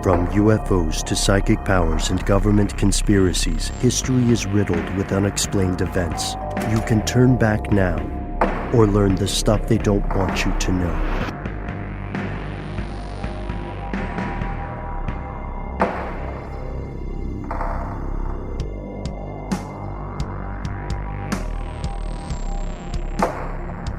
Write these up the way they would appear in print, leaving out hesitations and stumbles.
From UFOs to psychic powers and government conspiracies, history is riddled with unexplained events. You can turn back now or learn the stuff they don't want you to know.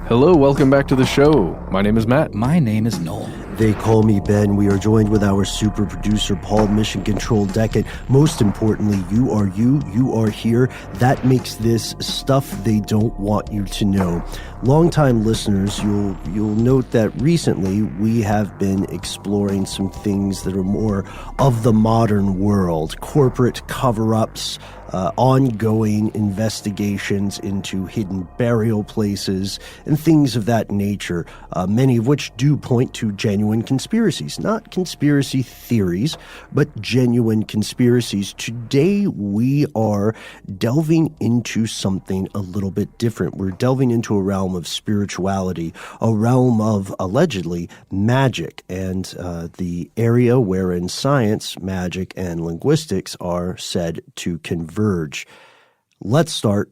Hello, welcome back to the show. My name is Matt. My name is Noel. They call me Ben. We are joined with our super producer, Paul, Mission Control Deck. And most importantly, you are here. That makes this stuff they don't want you to know. Longtime listeners, you'll note that recently we have been exploring some things that are more of the modern world. Corporate cover-ups, ongoing investigations into hidden burial places, and things of that nature, many of which do point to genuine conspiracies. Not conspiracy theories, but genuine conspiracies. Today, we are delving into something a little bit different. We're delving into a realm of spirituality, a realm of, allegedly, magic, and the area wherein science, magic, and linguistics are said to converge. Let's start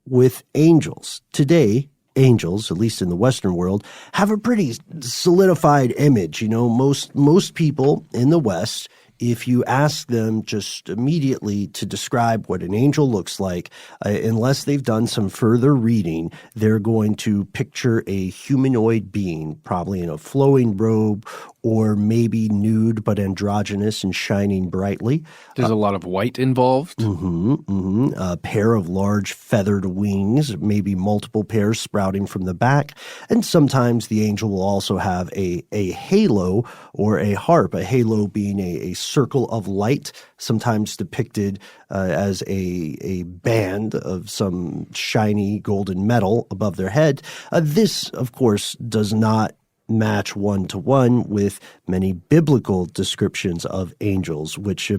with angels. Today, angels, at least in the Western world, have a pretty solidified image. You know, most people in the West, if you ask them just immediately to describe what an angel looks like, unless they've done some further reading, they're going to picture a humanoid being, probably in a flowing robe or maybe nude but androgynous and shining brightly. There's a lot of white involved. A pair of large feathered wings, maybe multiple pairs sprouting from the back. And sometimes the angel will also have a halo or a harp, a halo being a circle of light, sometimes depicted as a band of some shiny golden metal above their head. This, of course, does not match one-to-one with many biblical descriptions of angels, which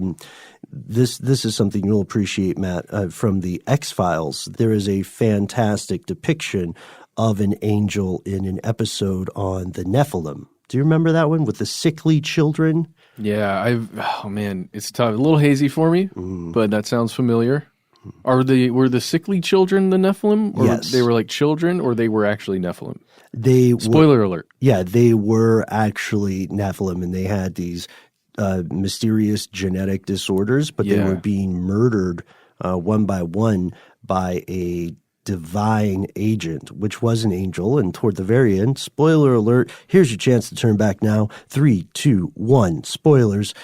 this is something you'll appreciate, Matt, from the X-Files. There is a fantastic depiction of an angel in an episode on the Nephilim. Do you remember that one with the sickly children? Yeah, it's tough. A little hazy for me, but that sounds familiar. Were the sickly children the Nephilim? Or yes. They were like children, or they were actually Nephilim? Spoiler alert. Yeah, they were actually Nephilim, and they had these mysterious genetic disorders, but they were being murdered one by one by a divine agent, which was an angel. And toward the very end, spoiler alert, here's your chance to turn back now. 3, 2, 1, spoilers.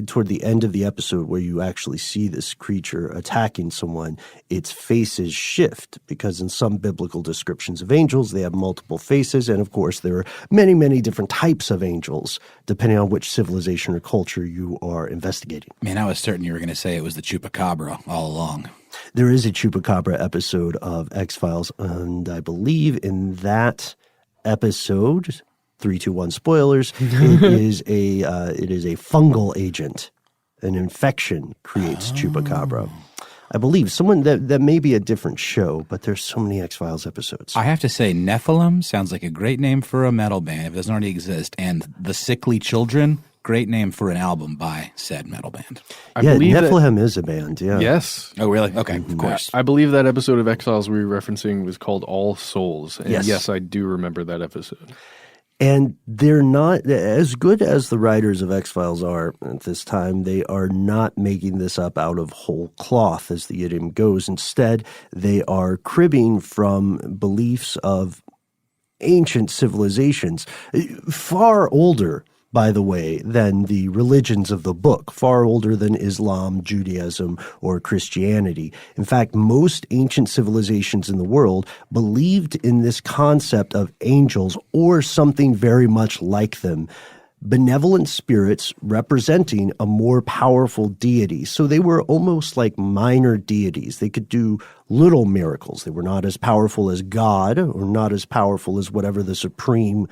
Toward the end of the episode where you actually see this creature attacking someone, its faces shift, because in some biblical descriptions of angels, they have multiple faces. And of course, there are many, many different types of angels, depending on which civilization or culture you are investigating. Man, I was certain you were going to say it was the Chupacabra all along. There is a Chupacabra episode of X-Files, and I believe in that episode, 3, 2, 1, spoilers, it is a fungal agent. An infection creates Chupacabra. I believe that may be a different show, but there's so many X-Files episodes. I have to say, Nephilim sounds like a great name for a metal band if it doesn't already exist, and The Sickly Children, great name for an album by said metal band. Nephilim is a band, yeah. Yes. Oh, really? Okay, of course. I believe that episode of X-Files we were referencing was called All Souls. And yes, I do remember that episode. And they're not, as good as the writers of X-Files are at this time, they are not making this up out of whole cloth, as the idiom goes. Instead, they are cribbing from beliefs of ancient civilizations, far older, by the way, than the religions of the book, far older than Islam, Judaism, or Christianity. In fact, most ancient civilizations in the world believed in this concept of angels or something very much like them. Benevolent spirits representing a more powerful deity. So they were almost like minor deities. They could do little miracles. They were not as powerful as God, or not as powerful as whatever the supreme,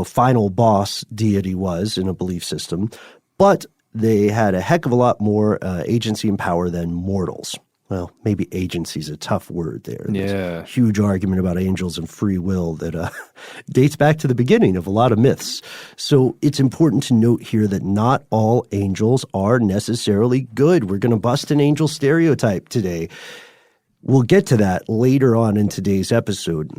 final boss deity was in a belief system. But they had a heck of a lot more agency and power than mortals. well, maybe agency is a tough word there. There's Yeah. a huge argument about angels and free will that dates back to the beginning of a lot of myths. So it's important to note here that not all angels are necessarily good. We're going to bust an angel stereotype today. We'll get to that later on in today's episode.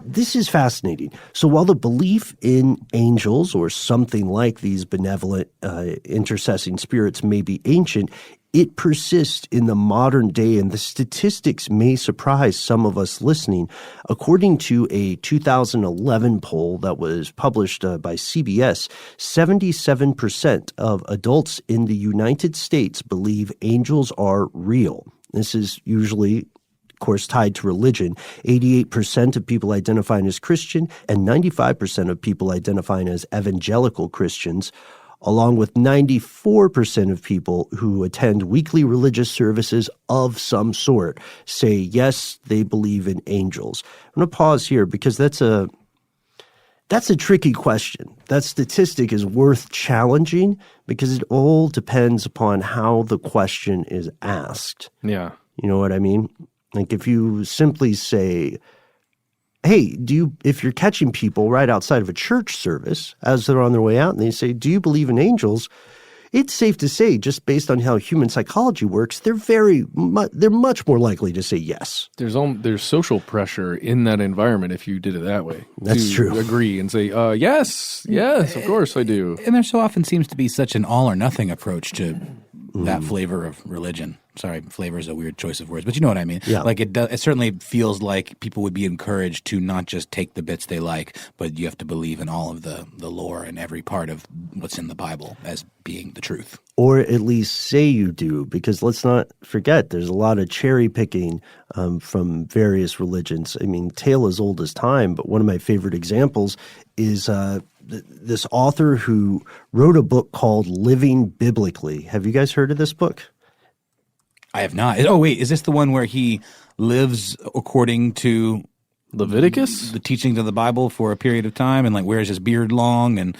This is fascinating. So while the belief in angels or something like these benevolent intercessing spirits may be ancient, it persists in the modern day, and the statistics may surprise some of us listening. According to a 2011 poll that was published by CBS, 77% of adults in the United States believe angels are real. This is usually, of course, tied to religion. 88% of people identifying as Christian and 95% of people identifying as evangelical Christians, along with 94% of people who attend weekly religious services of some sort, say yes, they believe in angels. I'm going to pause here because that's a tricky question. That statistic is worth challenging because it all depends upon how the question is asked. Yeah. You know what I mean? Like if you simply say, hey, if you're catching people right outside of a church service as they're on their way out and they say, do you believe in angels? It's safe to say, just based on how human psychology works, they're much more likely to say yes. There's social pressure in that environment if you did it that way. That's to true. Agree and say, yes, of course I do. And there so often seems to be such an all or nothing approach to that flavor of religion. Sorry, flavor is a weird choice of words, but you know what I mean. Yeah. Like it certainly feels like people would be encouraged to not just take the bits they like, but you have to believe in all of the lore and every part of what's in the Bible as being the truth. Or at least say you do, because let's not forget there's a lot of cherry picking from various religions. I mean, tale as old as time, but one of my favorite examples is this author who wrote a book called Living Biblically. Have you guys heard of this book? I have not. Oh, wait, is this the one where he lives according to Leviticus? the teachings of the Bible for a period of time and like wears his beard long and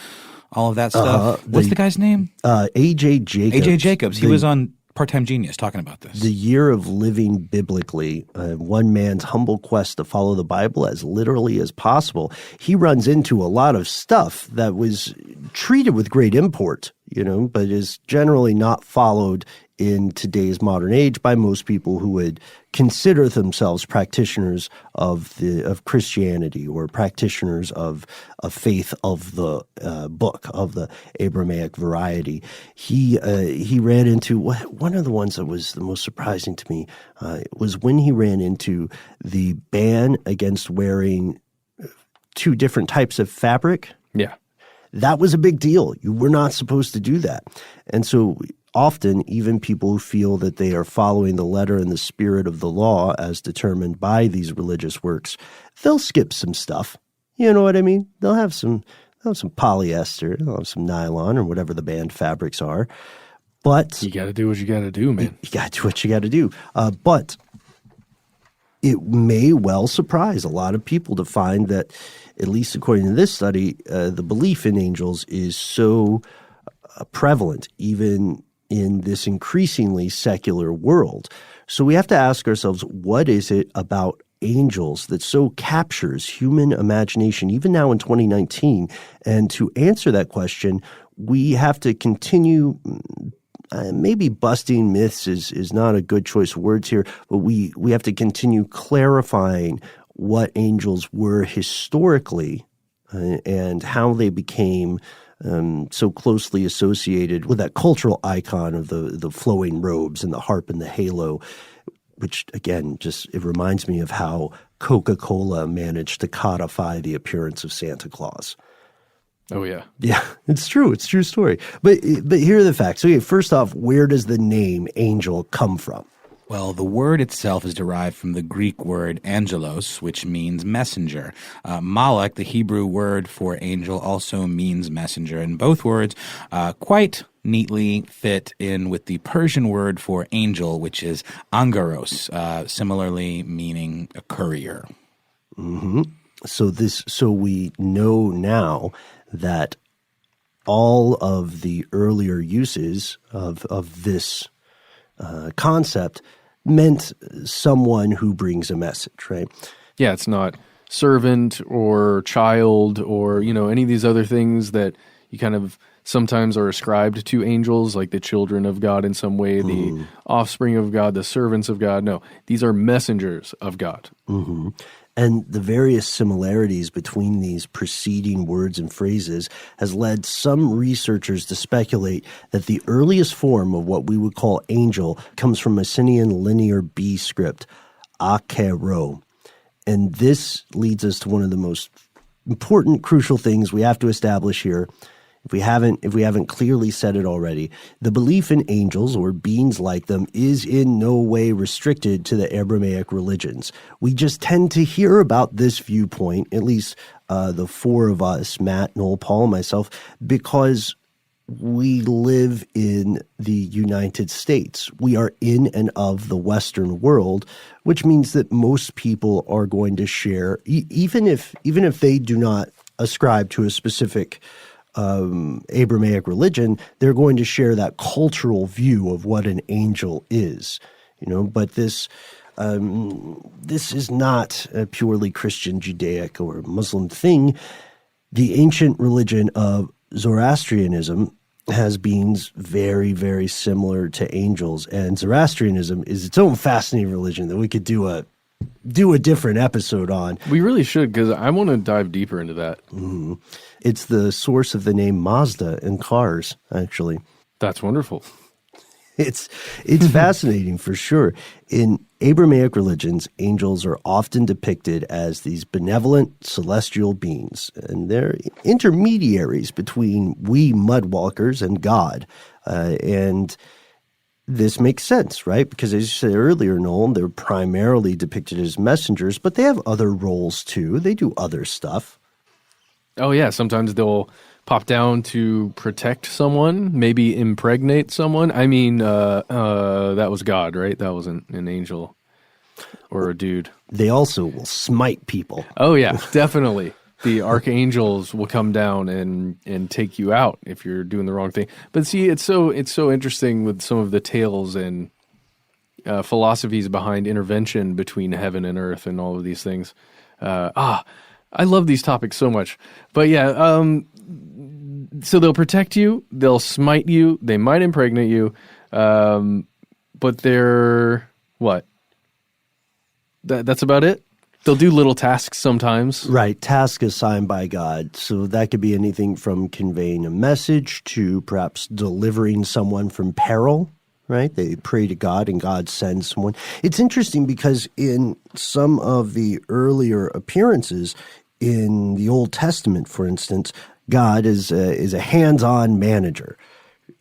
all of that stuff? What's the guy's name? A.J. Jacobs. A.J. Jacobs. He was on Part-Time Genius talking about this. The Year of Living Biblically, one man's humble quest to follow the Bible as literally as possible. He runs into a lot of stuff that was treated with great import, but is generally not followed in today's modern age by most people who would consider themselves practitioners of Christianity or practitioners of a faith of the book, of the Abrahamic variety. He ran into one of the ones that was the most surprising to me was when he ran into the ban against wearing two different types of fabric. Yeah. That was a big deal. You were not supposed to do that. And so often, even people who feel that they are following the letter and the spirit of the law as determined by these religious works, they'll skip some stuff. You know what I mean? They'll have some polyester, they'll have some nylon or whatever the banned fabrics are. But you got to do what you got to do, man. You got to do what you got to do. But it may well surprise a lot of people to find that, at least according to this study, the belief in angels is so prevalent, even in this increasingly secular world. So we have to ask ourselves, what is it about angels that so captures human imagination, even now in 2019? And to answer that question, we have to continue maybe busting myths is not a good choice of words here, but we have to continue clarifying what angels were historically and how they became so closely associated with that cultural icon of the flowing robes and the harp and the halo, which, again, it reminds me of how Coca-Cola managed to codify the appearance of Santa Claus. Oh, yeah. Yeah, it's true. It's a true story. But here are the facts. Okay, first off, where does the name angel come from? Well, the word itself is derived from the Greek word angelos, which means messenger. Malak, the Hebrew word for angel, also means messenger. And both words quite neatly fit in with the Persian word for angel, which is angeros, similarly meaning a courier. Mm-hmm. So we know now that all of the earlier uses of this concept meant someone who brings a message, right? Yeah, it's not servant or child or, any of these other things that you kind of sometimes are ascribed to angels, like the children of God in some way, the offspring of God, the servants of God. No, these are messengers of God. Mm-hmm. And the various similarities between these preceding words and phrases has led some researchers to speculate that the earliest form of what we would call angel comes from Mycenaean Linear B script, akero. And this leads us to one of the most important, crucial things we have to establish here. If we haven't clearly said it already, the belief in angels or beings like them is in no way restricted to the Abrahamic religions. We just tend to hear about this viewpoint, at least the four of us, Matt, Noel, Paul, and myself, because we live in the United States. We are in and of the Western world, which means that most people are going to share, even if they do not ascribe to a specific Abrahamic religion, they're going to share that cultural view of what an angel is. But this is not a purely Christian, Judaic, or Muslim thing. The ancient religion of Zoroastrianism has beings very, very similar to angels, and Zoroastrianism is its own fascinating religion that we could do a different episode on. We really should, because I want to dive deeper into that. Mm-hmm. It's the source of the name Mazda in cars, actually. That's wonderful. It's fascinating for sure. In Abrahamic religions, angels are often depicted as these benevolent celestial beings, and they're intermediaries between we mudwalkers and God. And this makes sense, right? Because as you said earlier, Noel, they're primarily depicted as messengers, but they have other roles too. They do other stuff. Oh, yeah. Sometimes they'll pop down to protect someone, maybe impregnate someone. I mean, that was God, right? That wasn't an angel or a dude. They also will smite people. Oh, yeah, definitely. The archangels will come down and take you out if you're doing the wrong thing. But see, it's so interesting with some of the tales and philosophies behind intervention between heaven and earth and all of these things. I love these topics so much. But yeah, so they'll protect you, they'll smite you, they might impregnate you, but they're what? That's about it? They'll do little tasks sometimes. Right, task assigned by God. So that could be anything from conveying a message to perhaps delivering someone from peril, right? They pray to God and God sends someone. It's interesting because in some of the earlier appearances in the Old Testament, for instance, God is a hands-on manager.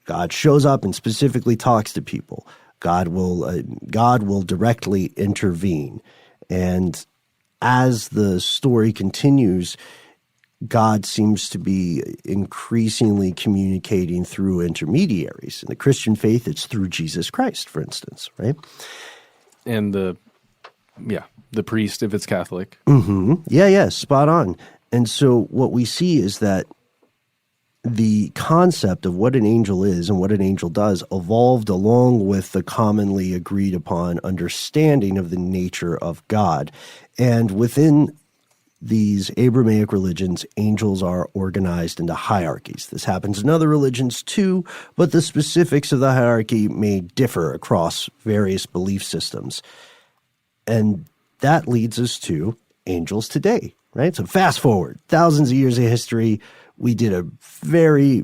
God shows up and specifically talks to people. God will directly intervene. And as the story continues, God seems to be increasingly communicating through intermediaries. In the Christian faith, it's through Jesus Christ, for instance, right? And the priest, if it's Catholic. Mm-hmm. Yeah, spot on. And so what we see is that the concept of what an angel is and what an angel does evolved along with the commonly agreed upon understanding of the nature of God. And within these Abrahamic religions, angels are organized into hierarchies. This happens in other religions too, but the specifics of the hierarchy may differ across various belief systems. And that leads us to angels today, right? So fast forward, thousands of years of history, we did a very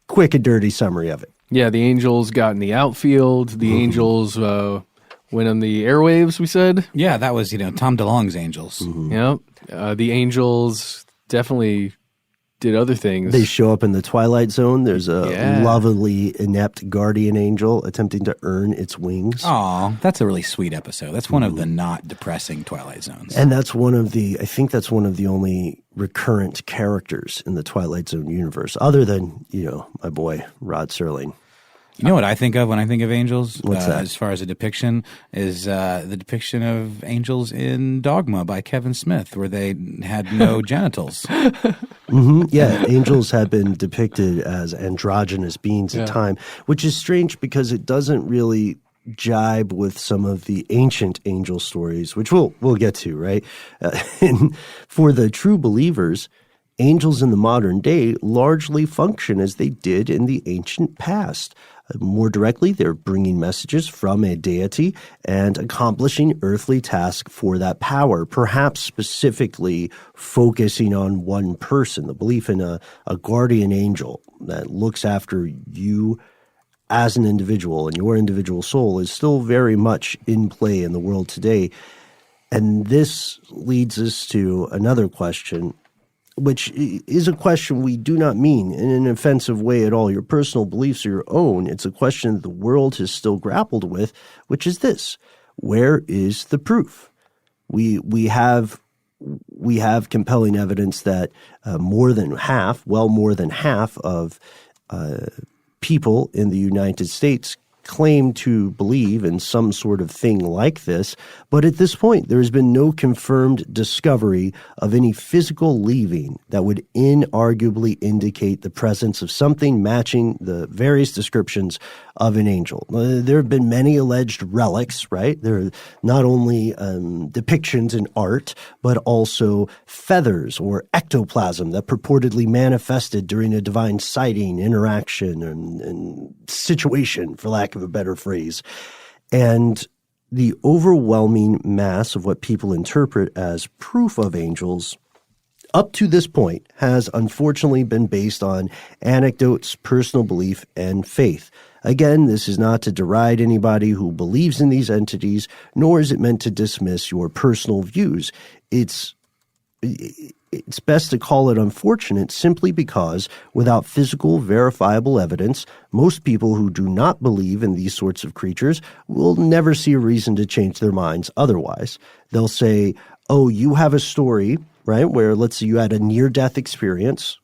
quick and dirty summary of it. Yeah, the angels got in the outfield. The angels went on the airwaves, we said. Yeah, that was, Tom DeLonge's Angels. Mm-hmm. Yeah, the angels definitely did other things. They show up in the Twilight Zone. There's a lovely, inept guardian angel attempting to earn its wings. Aw, that's a really sweet episode. That's one of the not depressing Twilight Zones. And that's I think that's one of the only recurrent characters in the Twilight Zone universe, other than, my boy, Rod Serling. You know what I think of when I think of angels? What's that? As far as a depiction, is the depiction of angels in Dogma by Kevin Smith, where they had no genitals. Mm-hmm. Yeah, angels have been depicted as androgynous beings at time, which is strange because it doesn't really jibe with some of the ancient angel stories, which we'll get to, right? And for the true believers, angels in the modern day largely function as they did in the ancient past. More directly, they're bringing messages from a deity and accomplishing earthly tasks for that power, perhaps specifically focusing on one person. The belief in a guardian angel that looks after you as an individual and your individual soul is still very much in play in the world today. And this leads us to another question, which is a question we do not mean in an offensive way at all. Your personal beliefs are your own. It's a question that the world has still grappled with, which is this: where is the proof? We have compelling evidence that more than half of people in the United States claim to believe in some sort of thing like this, but at this point there has been no confirmed discovery of any physical leaving that would inarguably indicate the presence of something matching the various descriptions of an angel. There have been many alleged relics, right? There are not only depictions in art, but also feathers or ectoplasm that purportedly manifested during a divine sighting, interaction, and situation, for lack of a better phrase. And the overwhelming mass of what people interpret as proof of angels up to this point has unfortunately been based on anecdotes, personal belief, and faith. Again, this is not to deride anybody who believes in these entities, nor is it meant to dismiss your personal views. It's best to call it unfortunate simply because without physical, verifiable evidence, most people who do not believe in these sorts of creatures will never see a reason to change their minds otherwise. They'll say, oh, you have a story, right, where let's say you had a near-death experience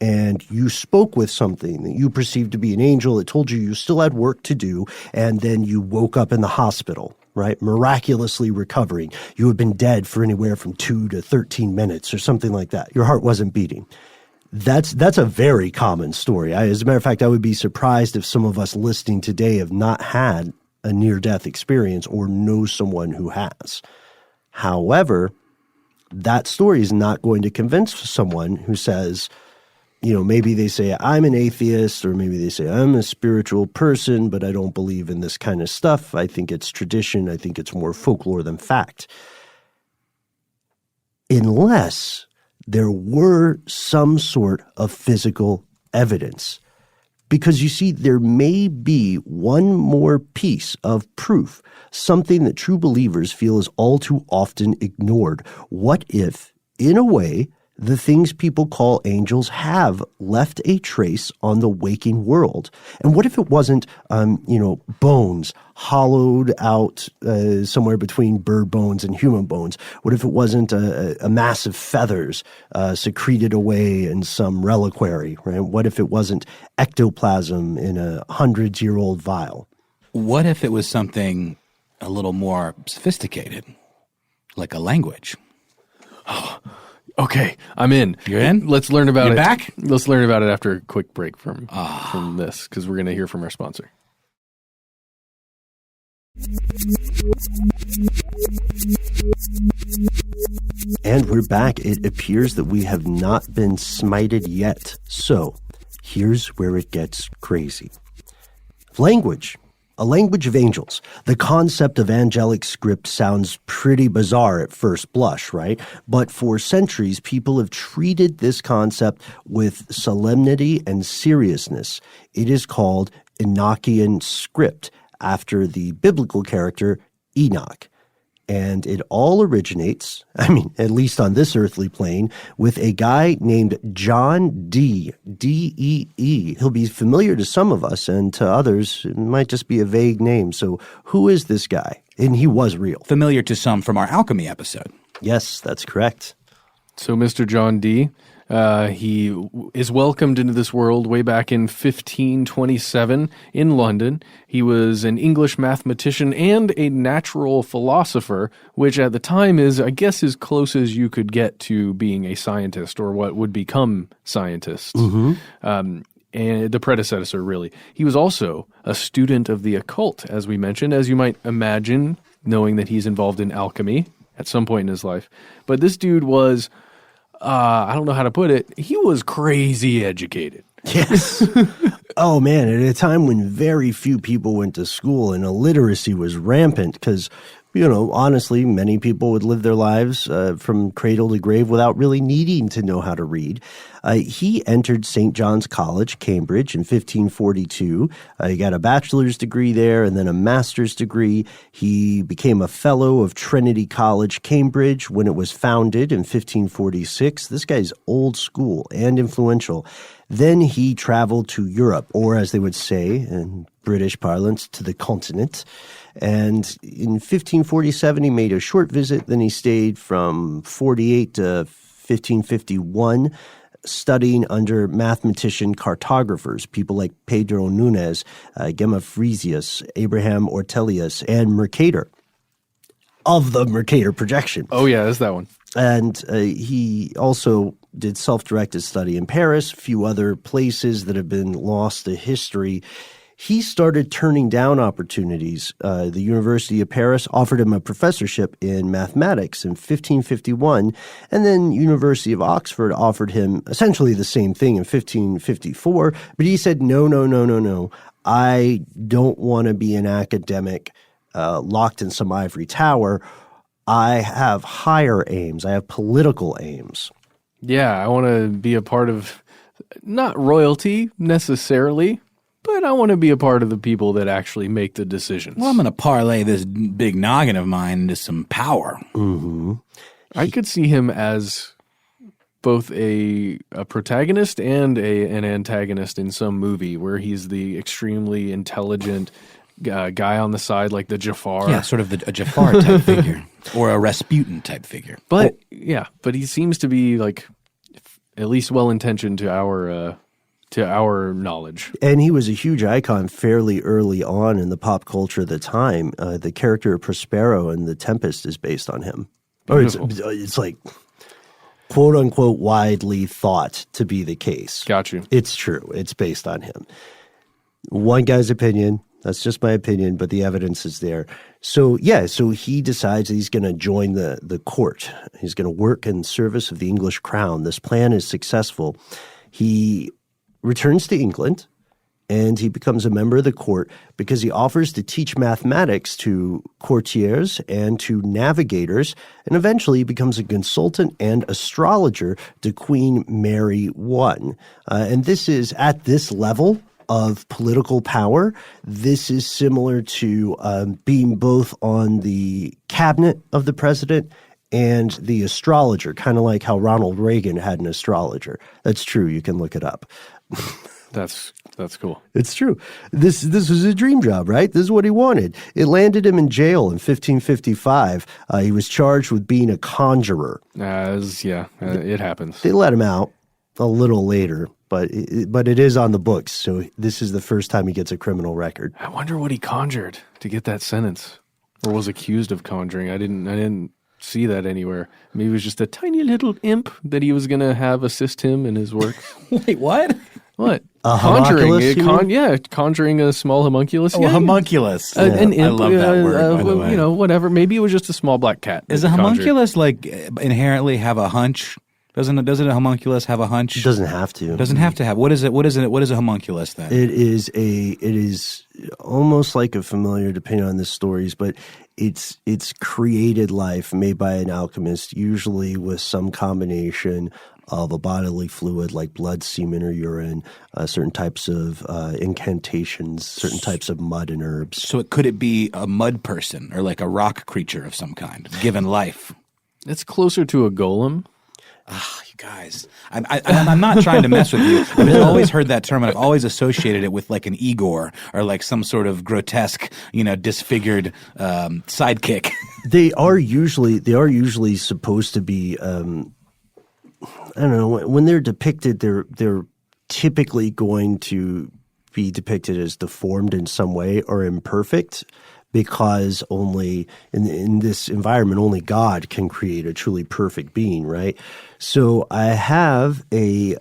and you spoke with something that you perceived to be an angel. It told you still had work to do, and then you woke up in the hospital, right, miraculously recovering. You had been dead for anywhere from 2 to 13 minutes or something like that. Your heart wasn't beating. That's a very common story. As a matter of fact, I would be surprised if some of us listening today have not had a near-death experience or know someone who has. However, that story is not going to convince someone who says, you know, maybe they say, I'm an atheist, or maybe they say, I'm a spiritual person, but I don't believe in this kind of stuff. I think it's tradition. I think it's more folklore than fact. Unless there were some sort of physical evidence. Because you see, there may be one more piece of proof, something that true believers feel is all too often ignored. What if, in a way, the things people call angels have left a trace on the waking world? And what if it wasn't, bones hollowed out somewhere between bird bones and human bones? What if it wasn't a mass of feathers secreted away in some reliquary, right? What if it wasn't ectoplasm in a 100-year-old vial? What if it was something a little more sophisticated, like a language? Okay, I'm in. You're in? Let's learn about You're it. back? Let's learn about it after a quick break from this, because we're going to hear from our sponsor. And we're back. It appears that we have not been smited yet. So here's where it gets crazy. Language. A language of angels. The concept of angelic script sounds pretty bizarre at first blush, right? But for centuries, people have treated this concept with solemnity and seriousness. It is called Enochian script, after the biblical character Enoch. And it all originates, at least on this earthly plane, with a guy named John Dee, D-E-E. He'll be familiar to some of us, and to others, it might just be a vague name. So who is this guy? And he was real. Familiar to some from our alchemy episode. Yes, that's correct. So Mr. John Dee, he is welcomed into this world way back in 1527 in London. He was an English mathematician and a natural philosopher, which at the time is, I guess, as close as you could get to being a scientist or what would become scientists. Mm-hmm. and the predecessor, really. He was also a student of the occult, as we mentioned, as you might imagine, knowing that he's involved in alchemy at some point in his life. But this dude was, I don't know how to put it, he was crazy educated. Yes. Oh, man, at a time when very few people went to school and illiteracy was rampant because, honestly, many people would live their lives from cradle to grave without really needing to know how to read. He entered St. John's College, Cambridge, in 1542. He got a bachelor's degree there and then a master's degree. He became a fellow of Trinity College, Cambridge, when it was founded in 1546. This guy's old school and influential. Then he traveled to Europe, or as they would say in British parlance, to the continent. And in 1547, he made a short visit. Then he stayed from 48 to 1551, studying under mathematician cartographers, people like Pedro Nunes, Gemma-Frisius, Abraham Ortelius, and Mercator of the Mercator projection. Oh, yeah, that's that one. And he also did self-directed study in Paris, a few other places that have been lost to history. He started turning down opportunities. The University of Paris offered him a professorship in mathematics in 1551, and then University of Oxford offered him essentially the same thing in 1554, but he said, no. I don't want to be an academic locked in some ivory tower. I have higher aims. I have political aims. Yeah, I want to be a part of, not royalty necessarily, but I want to be a part of the people that actually make the decisions. Well, I'm going to parlay this big noggin of mine into some power. Mm-hmm. I could see him as both a protagonist and an antagonist in some movie where he's the extremely intelligent guy on the side, like the Jafar. Yeah, sort of a Jafar type figure, or a Rasputin type figure. But but he seems to be like at least well intentioned to our knowledge. And he was a huge icon fairly early on in the pop culture of the time. The character Prospero in The Tempest is based on him. Beautiful. Or it's like quote unquote widely thought to be the case. Got you. It's true. It's based on him. One guy's opinion. That's just my opinion, but the evidence is there. So he decides that he's going to join the court. He's going to work in service of the English crown. This plan is successful. He returns to England, and he becomes a member of the court because he offers to teach mathematics to courtiers and to navigators, and eventually he becomes a consultant and astrologer to Queen Mary I. And this is at this level of political power. This is similar to being both on the cabinet of the president and the astrologer, kind of like how Ronald Reagan had an astrologer. That's true. You can look it up. That's cool. It's true. This was a dream job, right? This is what he wanted. It landed him in jail in 1555. He was charged with being a conjurer. It happens. They let him out a little later, but it is on the books. So this is the first time he gets a criminal record. I wonder what he conjured to get that sentence, or was accused of conjuring. I didn't see that anywhere. Maybe it was just a tiny little imp that he was going to have assist him in his work. Wait, what? What? A homunculus, conjuring a small homunculus. Oh, a homunculus. An imp, I love that word, by the way. Whatever. Maybe it was just a small black cat. Does a homunculus inherently have a hunch? Doesn't a homunculus have a hunch? It doesn't have to. Doesn't have to have. What is it? What is a homunculus then? It is almost like a familiar, depending on the stories, but it's created life made by an alchemist, usually with some combination of a bodily fluid like blood, semen, or urine, certain types of incantations, certain types of mud and herbs. So could it be a mud person or like a rock creature of some kind, given life? It's closer to a golem. You guys, I'm not trying to mess with you. I've just always heard that term, and I've always associated it with like an Igor or like some sort of grotesque, disfigured sidekick. They are usually supposed to be. I don't know, when they're depicted, they're typically going to be depicted as deformed in some way or imperfect, because only in this environment, only God can create a truly perfect being, right? So I have a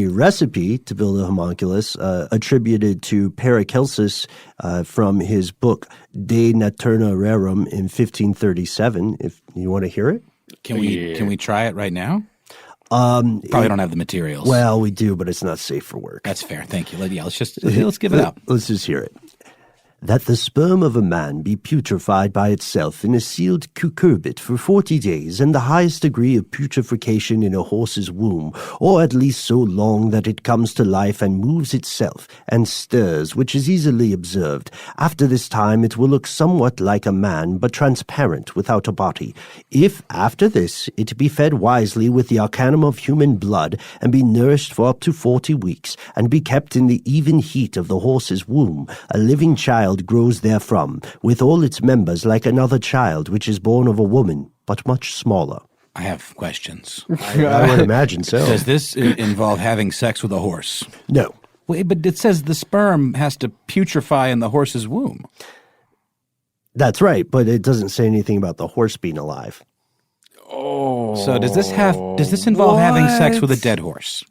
recipe to build a homunculus attributed to Paracelsus from his book De Natura Rerum in 1537. If you want to hear it, can we try it right now? Probably don't have the materials. Well, we do, but it's not safe for work. That's fair. Thank you. Let's give it up. Let's just hear it. That the sperm of a man be putrefied by itself in a sealed cucurbit for 40 days, and the highest degree of putrefaction in a horse's womb, or at least so long that it comes to life and moves itself, and stirs, which is easily observed. After this time it will look somewhat like a man, but transparent, without a body. If, after this, it be fed wisely with the arcanum of human blood, and be nourished for up to 40 weeks, and be kept in the even heat of the horse's womb, a living child grows therefrom, with all its members like another child which is born of a woman, but much smaller. I have questions. I would imagine so. Does this involve having sex with a horse? No. Wait, but it says the sperm has to putrefy in the horse's womb. That's right, but it doesn't say anything about the horse being alive. Oh. So does this involve having sex with a dead horse?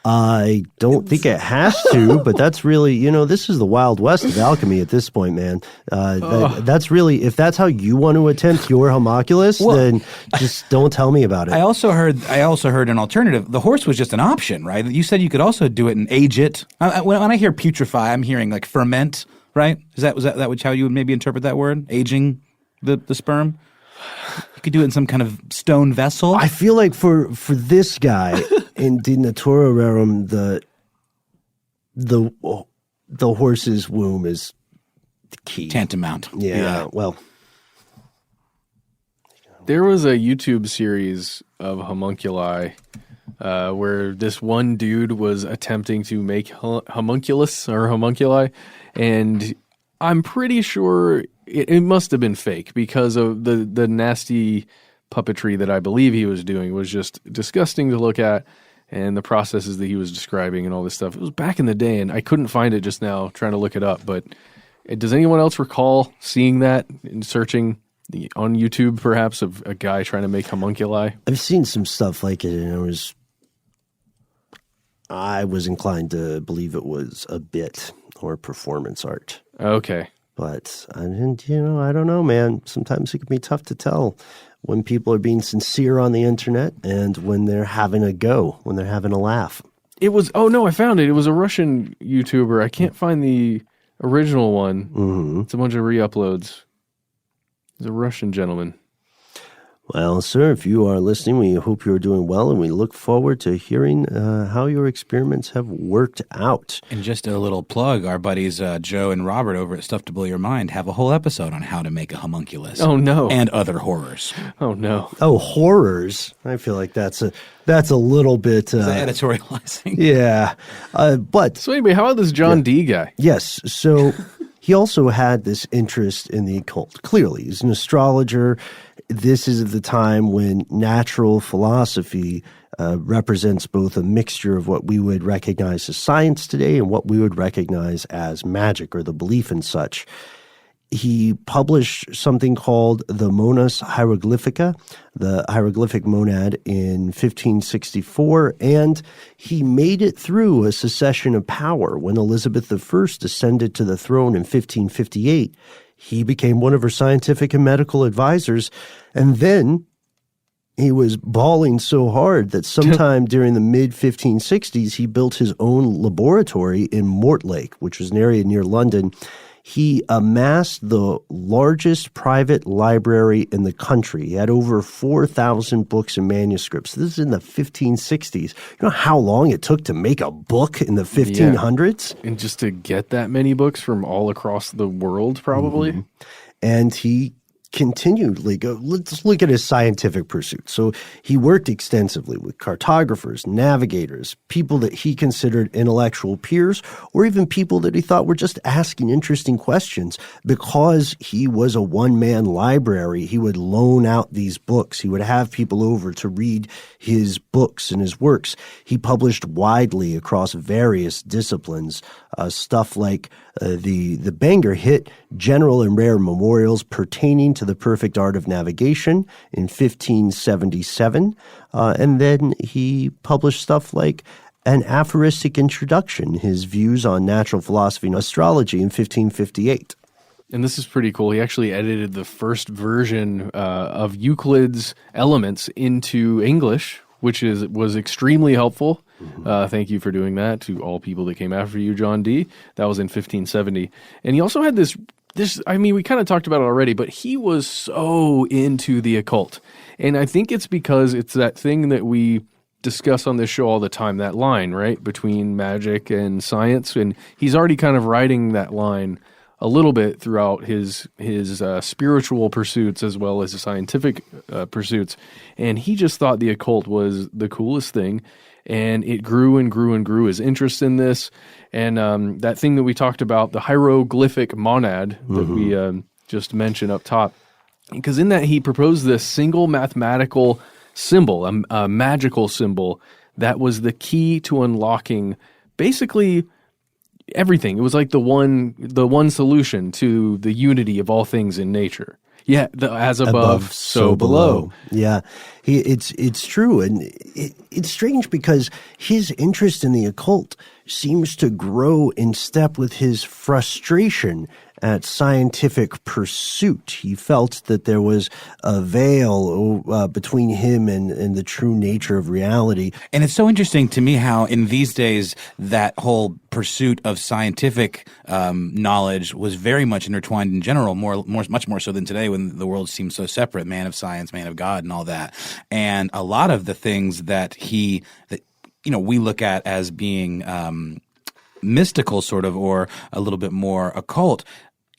I don't think it has to, but that's really, this is the Wild West of alchemy at this point, man. That's really, if that's how you want to attempt your homunculus, then just don't tell me about it. I also heard an alternative. The horse was just an option, right? You said you could also do it and age it. When I hear putrefy, I'm hearing like ferment, right? Was that how you would maybe interpret that word? Aging the sperm? You could do it in some kind of stone vessel. I feel like for this guy in De Natura Rerum, the horse's womb is the key. Tantamount. Yeah. Well, there was a YouTube series of homunculi where this one dude was attempting to make homunculus or homunculi, and I'm pretty sure it must have been fake because of the nasty puppetry that I believe he was doing was just disgusting to look at, and the processes that he was describing and all this stuff. It was back in the day, and I couldn't find it just now trying to look it up. But does anyone else recall seeing that and searching on YouTube perhaps of a guy trying to make homunculi? I've seen some stuff like it, and I was inclined to believe it was a bit or performance art. Okay. But I don't know, man. Sometimes it can be tough to tell when people are being sincere on the internet and when they're having a go, when they're having a laugh. It was, I found it. It was a Russian YouTuber. I can't find the original one. Mm-hmm. It's a bunch of re-uploads. It's a Russian gentleman. Well, sir, if you are listening, we hope you're doing well, and we look forward to hearing how your experiments have worked out. And just a little plug, our buddies Joe and Robert over at Stuff to Blow Your Mind have a whole episode on how to make a homunculus. Oh, no. And other horrors. Oh, no. Oh, horrors. I feel like that's a little bit... editorializing. Yeah. But... So anyway, how about this John Dee guy? Yes. So he also had this interest in the occult. Clearly, he's an astrologer. This is the time when natural philosophy represents both a mixture of what we would recognize as science today and what we would recognize as magic or the belief in such. He published something called the Monas Hieroglyphica, the hieroglyphic monad, in 1564, and he made it through a succession of power. When Elizabeth I ascended to the throne in 1558, he became one of her scientific and medical advisors, and then he was bawling so hard that sometime during the mid-1560s, he built his own laboratory in Mortlake, which was an area near London. He amassed the largest private library in the country. He had over 4,000 books and manuscripts. This is in the 1560s. You know how long it took to make a book in the 1500s? Yeah. And just to get that many books from all across the world, probably. Mm-hmm. And he continually go, let's look at his scientific pursuits. So he worked extensively with cartographers, navigators, people that he considered intellectual peers, or even people that he thought were just asking interesting questions. Because he was a one-man library, he would loan out these books. He would have people over to read his books and his works. He published widely across various disciplines, stuff like the banger hit General and Rare Memorials Pertaining to the Perfect Art of Navigation in 1577. And then he published stuff like An Aphoristic Introduction, his views on natural philosophy and astrology in 1558. And this is pretty cool. He actually edited the first version of Euclid's Elements into English, which was extremely helpful. Thank you for doing that to all people that came after you, John Dee. That was in 1570. And he also had this, I mean, we kind of talked about it already, but he was so into the occult. And I think it's because it's that thing that we discuss on this show all the time, that line, right, between magic and science. And he's already kind of riding that line a little bit throughout his spiritual pursuits as well as his scientific pursuits. And he just thought the occult was the coolest thing. And it grew and grew and grew, his interest in this. And that thing that we talked about, the hieroglyphic monad that we just mentioned up top, because in that he proposed this single mathematical symbol, a magical symbol, that was the key to unlocking basically everything. It was like the one solution to the unity of all things in nature. Yeah, as above, so below. Yeah, it's true, and it's strange because his interest in the occult seems to grow in step with his frustration at scientific pursuit. He felt that there was a veil between him and the true nature of reality. And it's so interesting to me how in these days that whole pursuit of scientific knowledge was very much intertwined in general, much more so than today when the world seems so separate, man of science, man of God, and all that. And a lot of the things that we look at as being mystical sort of, or a little bit more occult,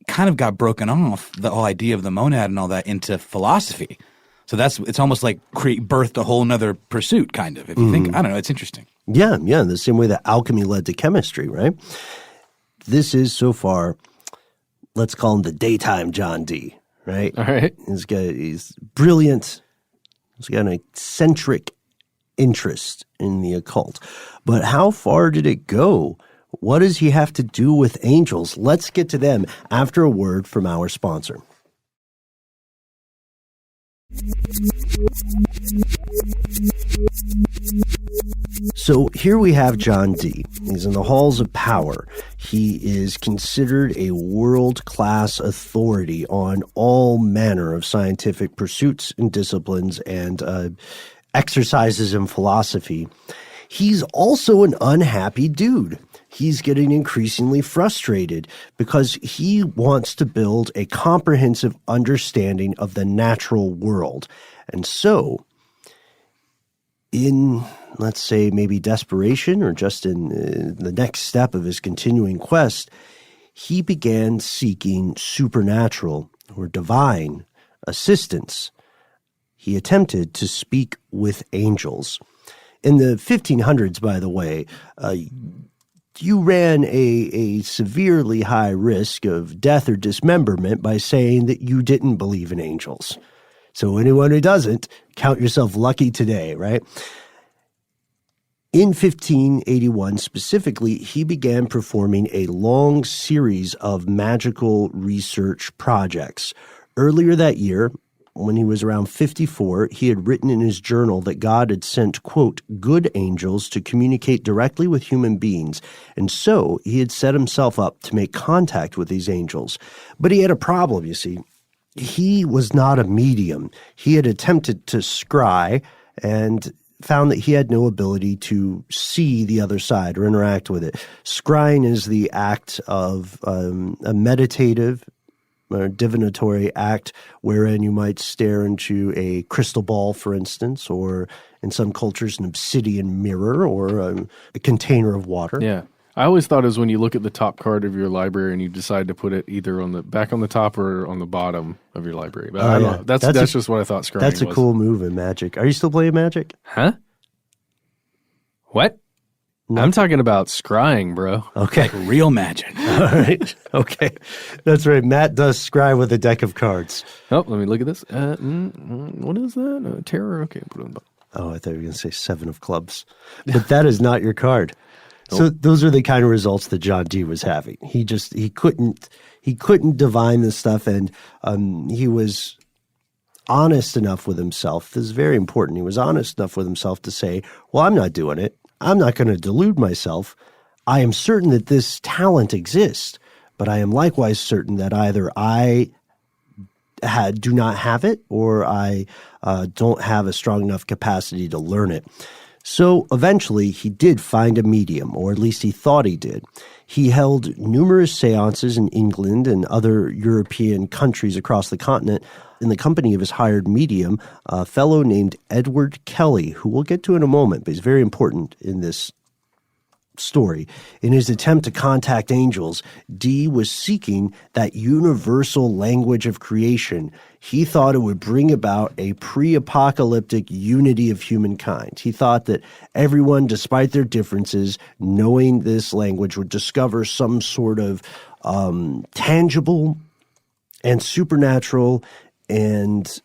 kind of got broken off, the whole idea of the monad and all that, into philosophy. So it's almost like birthed a whole nother pursuit, kind of, if you think. I don't know, it's interesting. Yeah, the same way that alchemy led to chemistry, right? This is, so far, let's call him the daytime John Dee, right? All right. He's brilliant. He's got an eccentric interest in the occult. But how far did it go? What does he have to do with angels? Let's get to them after a word from our sponsor. So here we have John Dee. He's in the halls of power. He is considered a world-class authority on all manner of scientific pursuits and disciplines and exercises in philosophy. He's also an unhappy dude. He's getting increasingly frustrated because he wants to build a comprehensive understanding of the natural world. And so, in, let's say, maybe desperation or just in the next step of his continuing quest, he began seeking supernatural or divine assistance. He attempted to speak with angels. In the 1500s, by the way, you ran a severely high risk of death or dismemberment by saying that you didn't believe in angels. So anyone who doesn't, count yourself lucky today, right? In 1581 specifically, he began performing a long series of magical research projects. Earlier that year, when he was around 54, he had written in his journal that God had sent, quote, good angels to communicate directly with human beings. And so he had set himself up to make contact with these angels. But he had a problem, you see. He was not a medium. He had attempted to scry and found that he had no ability to see the other side or interact with it. Scrying is the act of a meditative or divinatory act wherein you might stare into a crystal ball, for instance, or in some cultures an obsidian mirror or a container of water. Yeah. I always thought it was when you look at the top card of your library and you decide to put it either on the top or on the bottom of your library. But I don't know. That's just what I thought scrying was. That's a cool move in Magic. Are you still playing Magic? Huh? What? No. I'm talking about scrying, bro. Okay. Like real Magic. All right. Okay. That's right. Matt does scry with a deck of cards. Oh, let me look at this. What is that? Terror? Okay. Put it on the bottom. Oh, I thought you were going to say 7 of clubs. But that is not your card. So those are the kind of results that John Dee was having. He couldn't divine this stuff, and he was honest enough with himself. This is very important. He was honest enough with himself to say, well, I'm not doing it. I'm not going to delude myself. I am certain that this talent exists, but I am likewise certain that either I do not have it or I don't have a strong enough capacity to learn it. So eventually he did find a medium, or at least he thought he did. He held numerous seances in England and other European countries across the continent in the company of his hired medium, a fellow named Edward Kelly, who we'll get to in a moment, but he's very important in this story. In his attempt to contact angels, Dee was seeking that universal language of creation. He thought it would bring about a pre-apocalyptic unity of humankind. He thought that everyone, despite their differences, knowing this language would discover some sort of tangible and supernatural and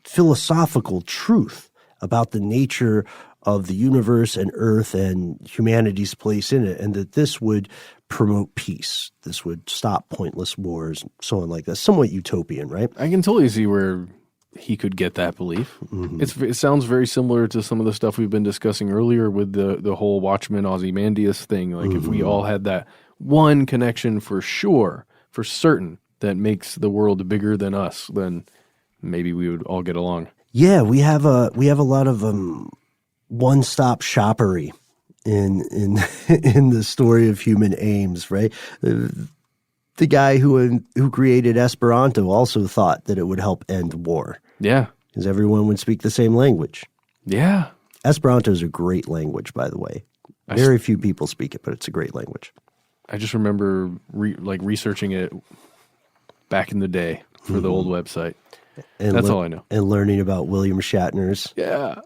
philosophical truth about the nature of the universe and Earth and humanity's place in it, and that this would promote peace. This would stop pointless wars and so on like that. Somewhat utopian, right? I can totally see where he could get that belief. Mm-hmm. It sounds very similar to some of the stuff we've been discussing earlier with the whole Watchman Ozymandias thing. Like if we all had that one connection for sure, for certain, that makes the world bigger than us, then maybe we would all get along. Yeah, we have a lot of one-stop shoppery in the story of human aims, right? The guy who created Esperanto also thought that it would help end war. Yeah. Because everyone would speak the same language. Yeah. Esperanto is a great language, by the way. Very few people speak it, but it's a great language. I just remember researching it back in the day for the old website. And that's all I know. And learning about William Shatner's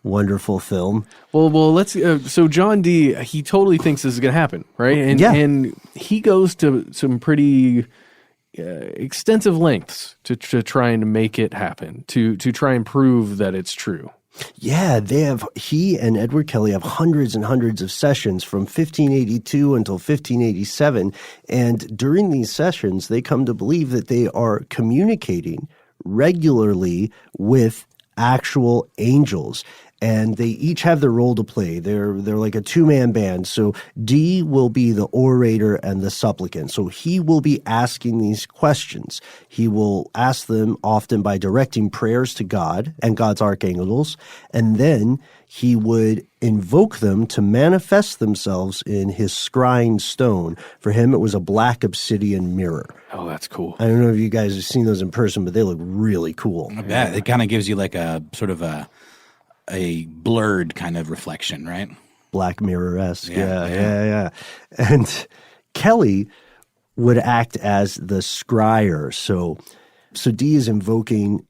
wonderful film. Well, let's. So John Dee, he totally thinks this is going to happen, right? And he goes to some pretty extensive lengths to try and make it happen, to try and prove that it's true. Yeah, he and Edward Kelly have hundreds and hundreds of sessions from 1582 until 1587. And during these sessions, they come to believe that they are communicating regularly with actual angels, and they each have their role to play. They're like a two-man band. So Dee will be the orator and the supplicant. So he will be asking these questions. He will ask them often by directing prayers to God and God's archangels, and then he would invoke them to manifest themselves in his scrying stone. For him, it was a black obsidian mirror. Oh, that's cool. I don't know if you guys have seen those in person, but they look really cool. I bet. It kind of gives you like a sort of a blurred kind of reflection, right? Black Mirror-esque. Yeah. And Kelly would act as the scryer. So Dee is invoking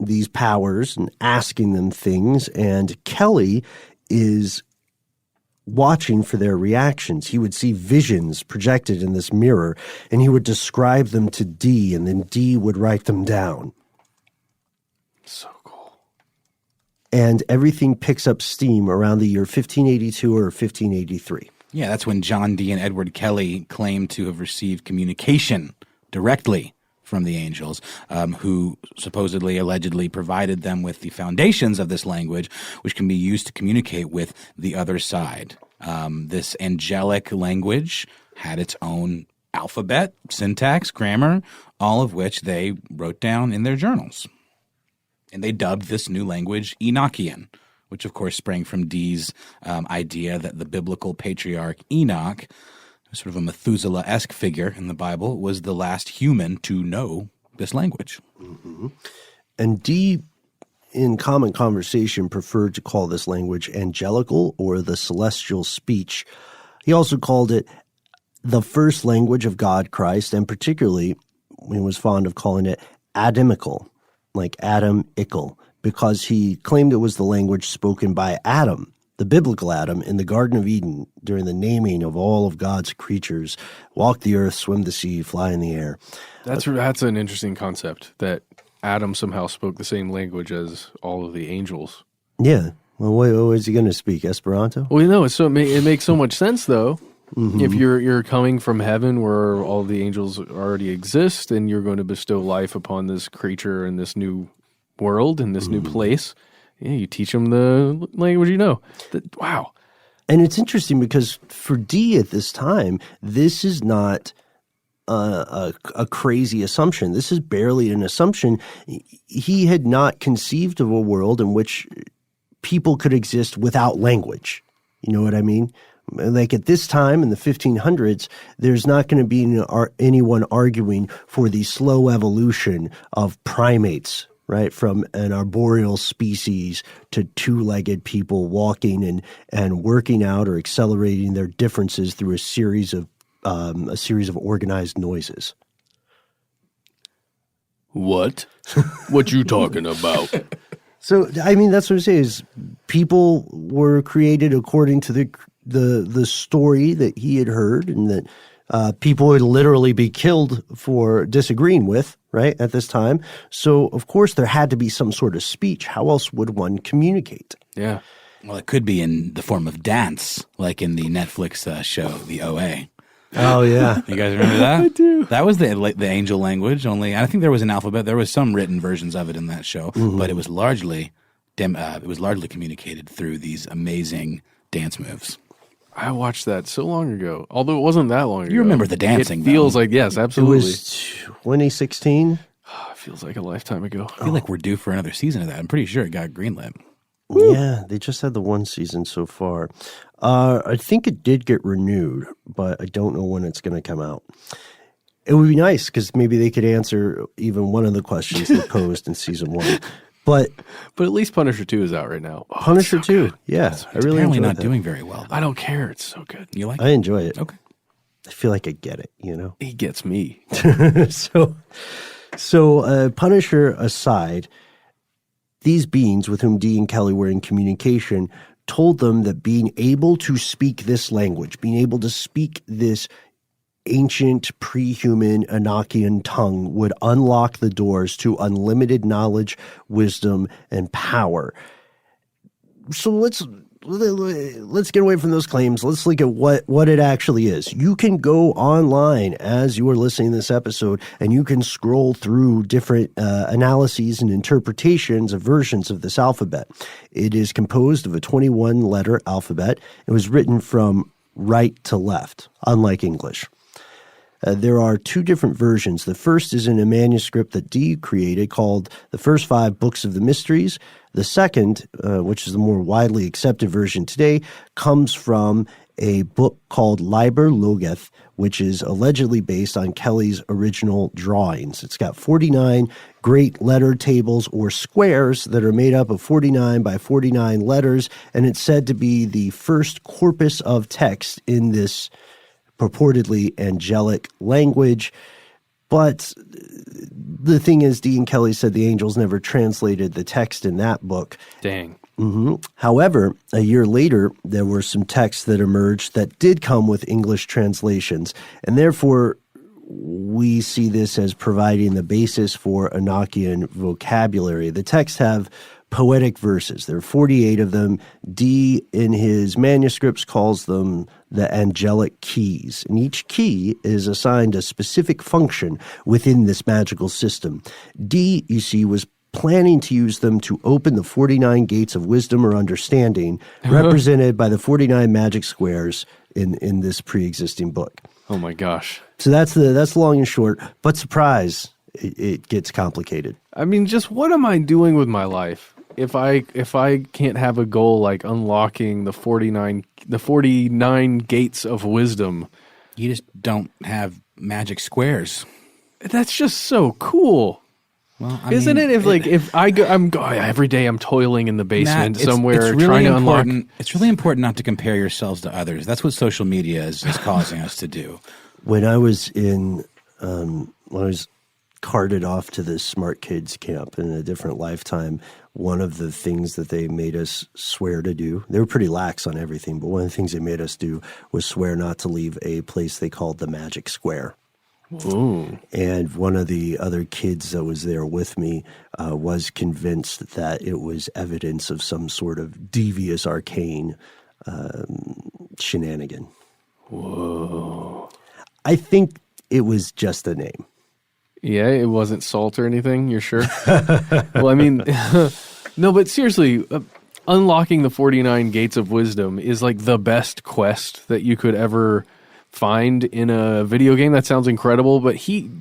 these powers and asking them things, and Kelly is watching for their reactions. He would see visions projected in this mirror, and he would describe them to Dee, and then Dee would write them down. So cool. And everything picks up steam around the year 1582 or 1583. Yeah, that's when John Dee and Edward Kelly claimed to have received communication directly from the angels, who supposedly, allegedly provided them with the foundations of this language, which can be used to communicate with the other side. This angelic language had its own alphabet, syntax, grammar, all of which they wrote down in their journals. And they dubbed this new language Enochian, which of course sprang from Dee's idea that the biblical patriarch Enoch, sort of a Methuselah-esque figure in the Bible, was the last human to know this language. Mm-hmm. And Dee, in common conversation, preferred to call this language angelical or the celestial speech He also called it the first language of God, Christ, and particularly he was fond of calling it Adamical, like Adam Ickle, because he claimed it was the language spoken by Adam, the biblical Adam, in the Garden of Eden during the naming of all of God's creatures, walk the earth, swim the sea, fly in the air. That's an interesting concept, that Adam somehow spoke the same language as all of the angels. Yeah. Well, what was he going to speak? Esperanto? Well, it makes so much sense, though. Mm-hmm. If you're coming from heaven where all the angels already exist and you're going to bestow life upon this creature in this new world, in this new place, you teach them the language you know. Wow. And it's interesting because for Dee at this time, this is not a crazy assumption. This is barely an assumption. He had not conceived of a world in which people could exist without language. You know what I mean? Like at this time in the 1500s, there's not going to be anyone arguing for the slow evolution of primates, right, from an arboreal species to two-legged people walking and working out or accelerating their differences through a series of organized noises. What? What you talking about? So, I mean, that's what I'm saying is people were created according to the story that he had heard, and that people would literally be killed for disagreeing with, right, at this time. So, of course, there had to be some sort of speech. How else would one communicate? Yeah. Well, it could be in the form of dance, like in the Netflix show, The OA. Oh, yeah. You guys remember that? I do. That was the angel language. Only I think there was an alphabet. There was some written versions of it in that show, but it was largely communicated through these amazing dance moves. I watched that so long ago, although it wasn't that long ago. You remember the dancing, It feels though. like, yes, It absolutely. was 2016. It feels like a lifetime ago. I feel like we're due for another season of that. I'm pretty sure it got greenlit. Yeah, they just had the one season so far. I think it did get renewed, but I don't know when it's going to come out. It would be nice because maybe they could answer even one of the questions they posed in season one. But at least Punisher 2 is out right now. Oh, Punisher it's so 2, good. yeah, I really Apparently enjoyed not that. doing very well, though. I don't care. It's so good. You like I it? enjoy it. Okay. I feel like I get it, you know? He gets me. So Punisher aside, these beings with whom Dee and Kelly were in communication told them that being able to speak this language, being able to speak this ancient pre-human Enochian tongue would unlock the doors to unlimited knowledge, wisdom, and power. So let's get away from those claims. Let's look at what it actually is. You can go online as you are listening to this episode, and you can scroll through different analyses and interpretations of versions of this alphabet. It is composed of a 21-letter alphabet. It was written from right to left, unlike English. There are two different versions. The first is in a manuscript that Dee created called The First Five Books of the Mysteries. The second, which is the more widely accepted version today, comes from a book called Liber Logeth, which is allegedly based on Kelly's original drawings. It's got 49 great letter tables or squares that are made up of 49 by 49 letters, and it's said to be the first corpus of text in this purportedly angelic language. But the thing is, Dee and Kelly said the angels never translated the text in that book. Dang. Mm-hmm. However, a year later, there were some texts that emerged that did come with English translations, and therefore we see this as providing the basis for Enochian vocabulary. The texts have poetic verses. There are 48 of them. Dee, in his manuscripts, calls them the angelic keys. And each key is assigned a specific function within this magical system. Dee, you see, was planning to use them to open the 49 gates of wisdom or understanding, represented by the 49 magic squares in this pre-existing book. Oh my gosh. So that's the long and short. But surprise, it gets complicated. I mean, just what am I doing with my life if I can't have a goal like unlocking the 49 gates of wisdom? You just don't have magic squares. That's just so cool. Well, Isn't it? If I go, every day I'm toiling in the basement Matt, somewhere it's really trying to unlock. It's really important not to compare yourselves to others. That's what social media is causing us to do. When I was when I was carted off to this smart kids camp in a different lifetime, one of the things that they made us swear to do, they were pretty lax on everything, but one of the things they made us do was swear not to leave a place they called the Magic Square. Ooh. And one of the other kids that was there with me was convinced that it was evidence of some sort of devious, arcane shenanigan. Whoa. I think it was just a name. Yeah, it wasn't salt or anything, you're sure? Well, I mean, no, but seriously, unlocking the 49 gates of wisdom is like the best quest that you could ever find in a video game. That sounds incredible, but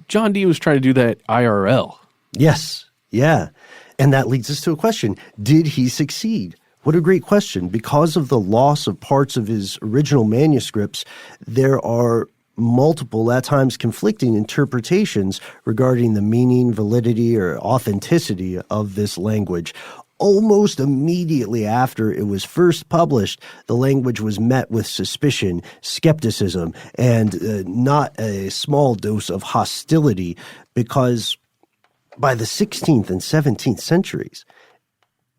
John Dee was trying to do that IRL. Yes, yeah. And that leads us to a question. Did he succeed? What a great question. Because of the loss of parts of his original manuscripts, there are multiple, at times conflicting interpretations regarding the meaning, validity, or authenticity of this language. Almost immediately after it was first published, the language was met with suspicion, skepticism, and not a small dose of hostility, because by the 16th and 17th centuries,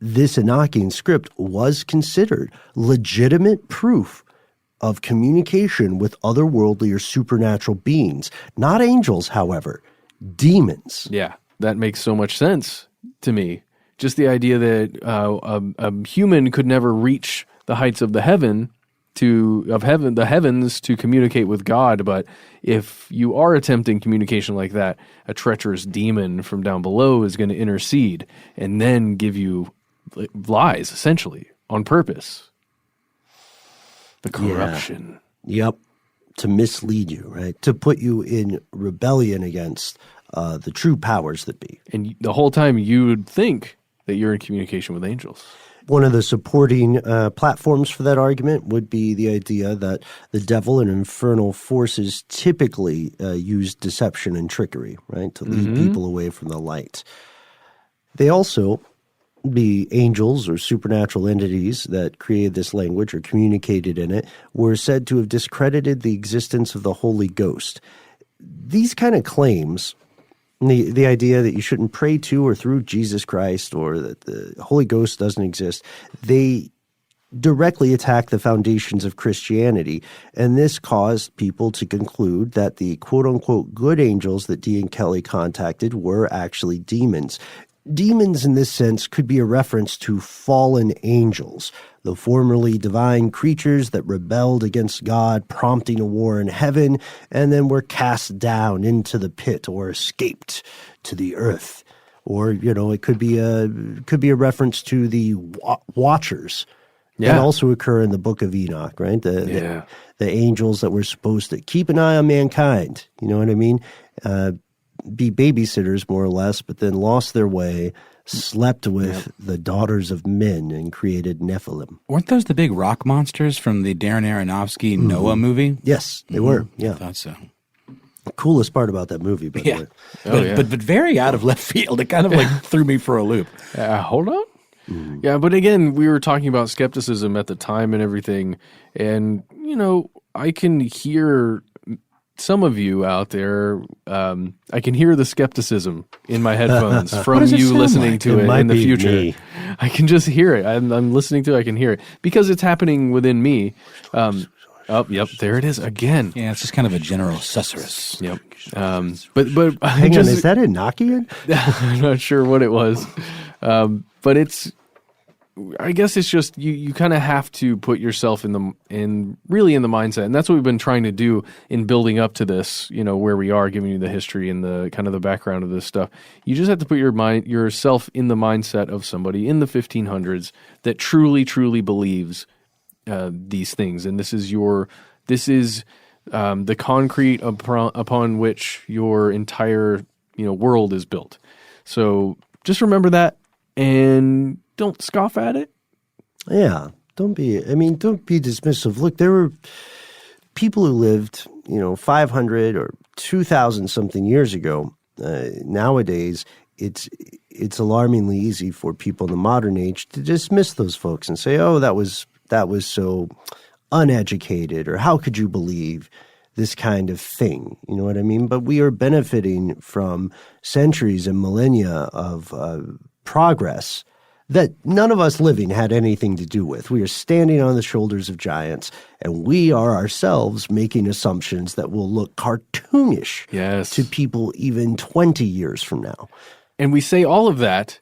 this Enochian script was considered legitimate proof of communication with otherworldly or supernatural beings. Not angels, however, demons. Yeah, that makes so much sense to me. Just the idea that a human could never reach the heights of the heavens to communicate with God, but if you are attempting communication like that, a treacherous demon from down below is going to intercede and then give you lies, essentially, on purpose. The corruption. Yeah. Yep. To mislead you, right? To put you in rebellion against the true powers that be. And the whole time you would think that you're in communication with angels. One of the supporting platforms for that argument would be the idea that the devil and infernal forces typically use deception and trickery, right, to lead people away from the light. They also, the angels or supernatural entities that created this language or communicated in it, were said to have discredited the existence of the Holy Ghost. These kind of claims, the idea that you shouldn't pray to or through Jesus Christ, or that the Holy Ghost doesn't exist, they directly attack the foundations of Christianity. And this caused people to conclude that the quote-unquote good angels that Dee and Kelly contacted were actually demons. Demons, in this sense, could be a reference to fallen angels, the formerly divine creatures that rebelled against God, prompting a war in heaven, and then were cast down into the pit or escaped to the earth. Or, it could be a reference to the Watchers. Yeah. That also occur in the book of Enoch, right? The angels that were supposed to keep an eye on mankind. You know what I mean? Be babysitters, more or less, but then lost their way, slept with the daughters of men, and created Nephilim. Weren't those the big rock monsters from the Darren Aronofsky Noah movie? Yes, they were. Yeah, I thought so. Coolest part about that movie, by the way. But very out of left field. It kind of threw me for a loop. Hold on. Yeah, but again, we were talking about skepticism at the time and everything, and I can hear some of you out there, I can hear the skepticism in my headphones from you listening to it in the future. Me. I can just hear it. I'm listening to it. I can hear it because it's happening within me. Yep, there it is again. Yeah, it's just kind of a general susurrus. Yep. But hang on, is that Enochian? I'm not sure what it was, but it's. I guess it's just you kind of have to put yourself in the mindset, and that's what we've been trying to do in building up to this. Where we are, giving you the history and the kind of the background of this stuff. You just have to put yourself in the mindset of somebody in the 1500s that truly believes these things, and this is the concrete upon which your entire world is built. So just remember that and don't scoff at it. Yeah. Don't be dismissive. Look, there were people who lived, 500 or 2,000 something years ago. Nowadays, it's alarmingly easy for people in the modern age to dismiss those folks and say, oh, that was so uneducated, or how could you believe this kind of thing? You know what I mean? But we are benefiting from centuries and millennia of progress that none of us living had anything to do with. We are standing on the shoulders of giants, and we are ourselves making assumptions that will look cartoonish to people even 20 years from now. And we say all of that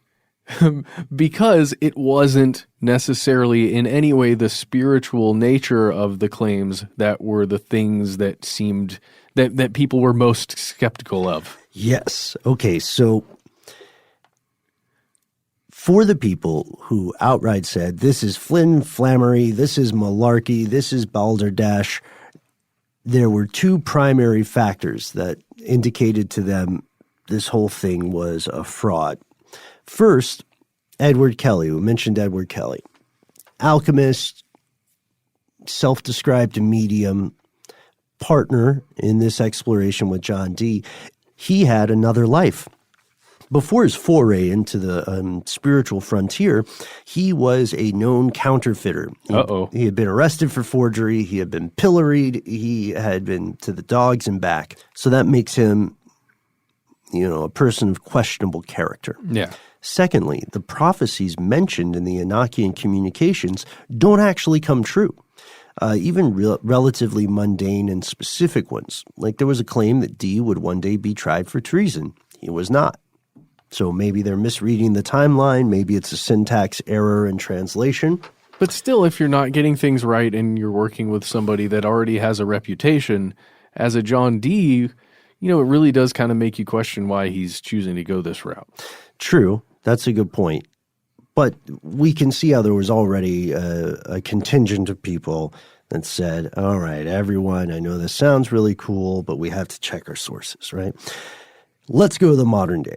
because it wasn't necessarily in any way the spiritual nature of the claims that were the things that seemed that people were most skeptical of. Yes. Okay, so for the people who outright said, this is flim-flammery, this is malarkey, this is balderdash, there were two primary factors that indicated to them this whole thing was a fraud. First, Edward Kelly. We mentioned Edward Kelly. Alchemist, self-described medium, partner in this exploration with John Dee. He had another life. Before his foray into the spiritual frontier, he was a known counterfeiter. He had been arrested for forgery. He had been pilloried. He had been to the dogs and back. So that makes him, a person of questionable character. Yeah. Secondly, the prophecies mentioned in the Enochian communications don't actually come true. Even relatively mundane and specific ones. Like there was a claim that Dee would one day be tried for treason. He was not. So maybe they're misreading the timeline. Maybe it's a syntax error in translation. But still, if you're not getting things right and you're working with somebody that already has a reputation as a John Dee, it really does kind of make you question why he's choosing to go this route. True. That's a good point. But we can see how there was already a contingent of people that said, all right, everyone, I know this sounds really cool, but we have to check our sources, right? Let's go to the modern day.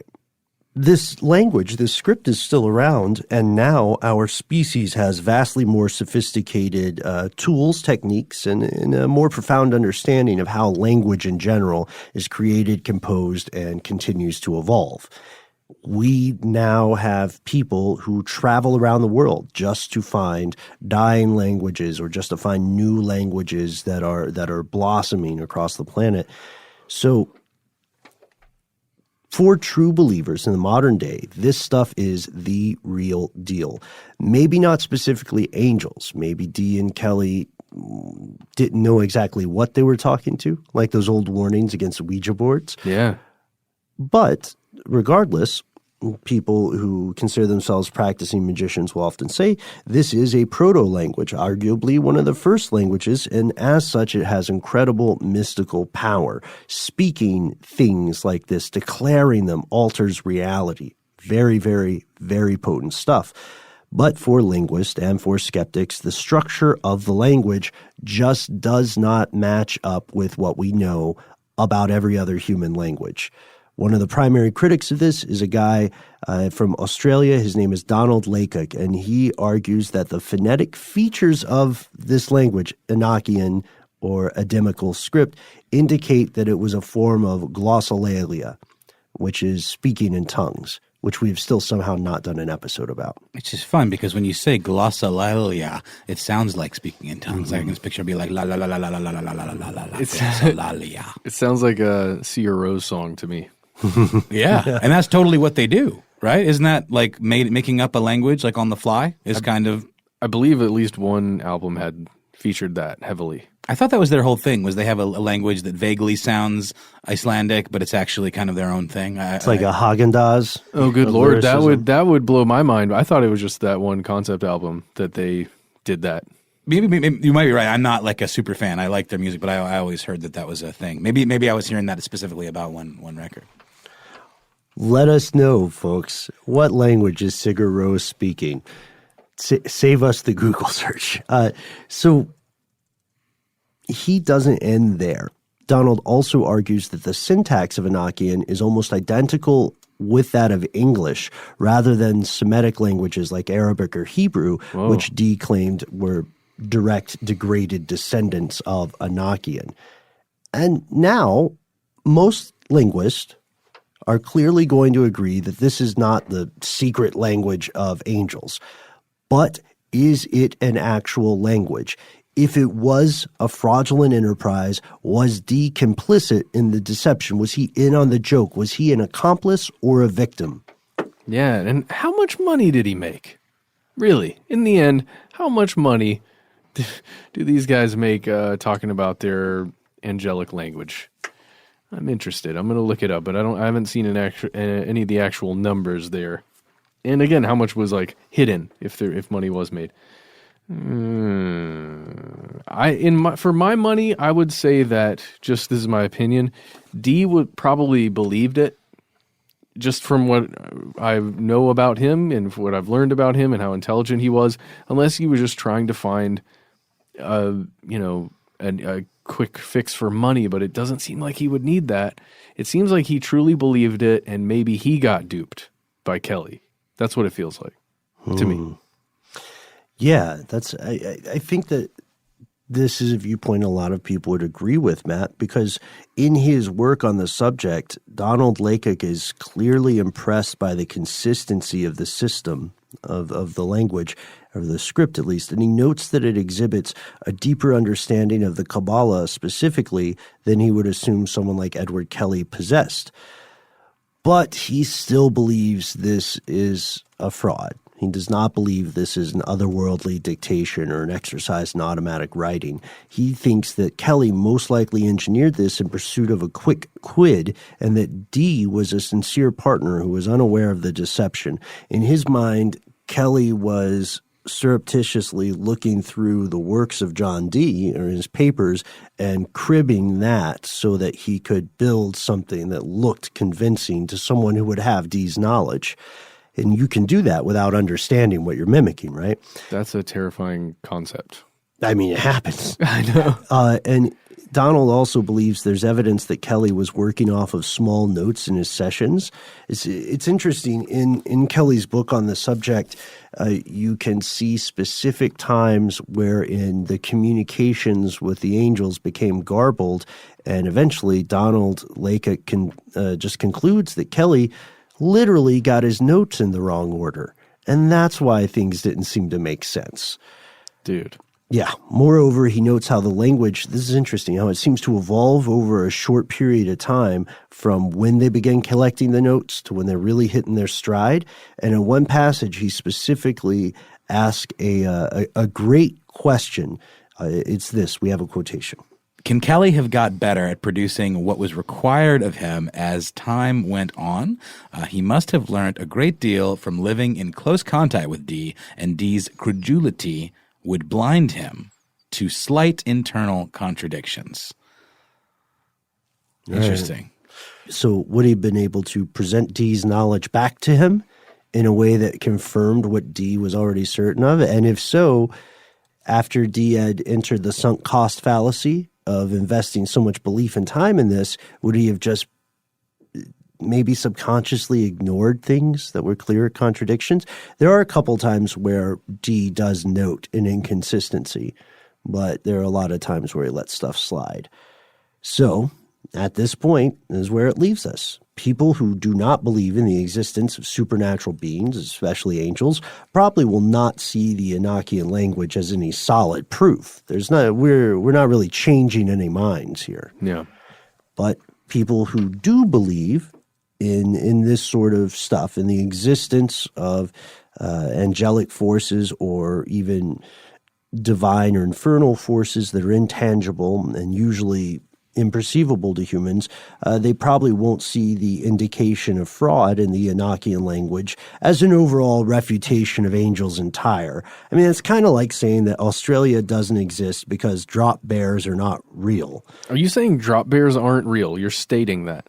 This language, this script is still around, and now our species has vastly more sophisticated tools, techniques, and a more profound understanding of how language in general is created, composed, and continues to evolve. We now have people who travel around the world just to find dying languages or just to find new languages that are blossoming across the planet. So for true believers in the modern day, this stuff is the real deal. Maybe not specifically angels. Maybe Dee and Kelly didn't know exactly what they were talking to, like those old warnings against Ouija boards. Yeah. But regardless, people who consider themselves practicing magicians will often say this is a proto-language, arguably one of the first languages, and as such it has incredible mystical power. Speaking things like this, declaring them, alters reality. Very, very, very potent stuff. But for linguists and for skeptics, the structure of the language just does not match up with what we know about every other human language. One of the primary critics of this is a guy from Australia. His name is Donald Laycock, and he argues that the phonetic features of this language, Enochian or Adamical script, indicate that it was a form of glossolalia, which is speaking in tongues, which we've still somehow not done an episode about. Which is fun because when you say glossolalia, it sounds like speaking in tongues. Mm-hmm. I can just picture it be like la la la la la la la la la la la la la glossolalia. It sounds like a Sia Rose song to me. Yeah, and that's totally what they do, right? Isn't that like making up a language like on the fly is kind of... I believe at least one album had featured that heavily. I thought that was their whole thing, was they have a language that vaguely sounds Icelandic, but it's actually kind of their own thing. It's like a Haagen-Dazs. Oh, good Lord. That would blow my mind. I thought it was just that one concept album that they did that. Maybe you might be right. I'm not like a super fan. I like their music, but I always heard that was a thing. Maybe I was hearing that specifically about one record. Let us know, folks, what language is Sigur Rós speaking? Save us the Google search. So he doesn't end there. Donald also argues that the syntax of Enochian is almost identical with that of English, rather than Semitic languages like Arabic or Hebrew, which Dee claimed were direct degraded descendants of Enochian. And now most linguists are clearly going to agree that this is not the secret language of angels. But is it an actual language? If it was a fraudulent enterprise, was Dee complicit in the deception? Was he in on the joke? Was he an accomplice or a victim? Yeah, and how much money did he make? Really, in the end, how much money do these guys make talking about their angelic language? I'm interested. I'm going to look it up, but I haven't seen any of the actual numbers there. And again, how much was like hidden if money was made? For my money, I would say that, just this is my opinion, Dee would probably believed it, just from what I know about him and what I've learned about him and how intelligent he was, unless he was just trying to find, a quick fix for money, but it doesn't seem like he would need that. It seems like he truly believed it, and maybe he got duped by Kelly. That's what it feels like to me. Yeah, I think that this is a viewpoint a lot of people would agree with, Matt, because in his work on the subject, Donald Laycock is clearly impressed by the consistency of the system of the language, or the script at least, and he notes that it exhibits a deeper understanding of the Kabbalah specifically than he would assume someone like Edward Kelly possessed. But he still believes this is a fraud. He does not believe this is an otherworldly dictation or an exercise in automatic writing. He thinks that Kelly most likely engineered this in pursuit of a quick quid, and that Dee was a sincere partner who was unaware of the deception. In his mind, Kelly was surreptitiously looking through the works of John Dee or his papers and cribbing that so that he could build something that looked convincing to someone who would have Dee's knowledge. And you can do that without understanding what you're mimicking, right? That's a terrifying concept. I mean, it happens. I know. And Donald also believes there's evidence that Kelly was working off of small notes in his sessions. It's interesting. In Kelly's book on the subject, you can see specific times wherein the communications with the angels became garbled, and eventually Donald Laycock just concludes that Kelly literally got his notes in the wrong order, and that's why things didn't seem to make sense. Dude. Yeah. Moreover, he notes how the language, this is interesting, how it seems to evolve over a short period of time from when they begin collecting the notes to when they're really hitting their stride. And in one passage, he specifically asked a great question. It's this. We have a quotation. Can Kelly have got better at producing what was required of him as time went on? He must have learned a great deal from living in close contact with Dee, and Dee's credulity would blind him to slight internal contradictions. Interesting. So would he have been able to present Dee's knowledge back to him in a way that confirmed what Dee was already certain of? And if so, after Dee had entered the sunk cost fallacy of investing so much belief and time in this, would he have just maybe subconsciously ignored things that were clear contradictions? There are a couple times where Dee does note an inconsistency, but there are a lot of times where he lets stuff slide. So at this point is where it leaves us. People who do not believe in the existence of supernatural beings, especially angels, probably will not see the Enochian language as any solid proof. We're not really changing any minds here. Yeah. But people who do believe in this sort of stuff, in the existence of angelic forces or even divine or infernal forces that are intangible and usually imperceivable to humans, they probably won't see the indication of fraud in the Enochian language as an overall refutation of angels entire. I mean, it's kind of like saying that Australia doesn't exist because drop bears are not real. Are you saying drop bears aren't real? You're stating that.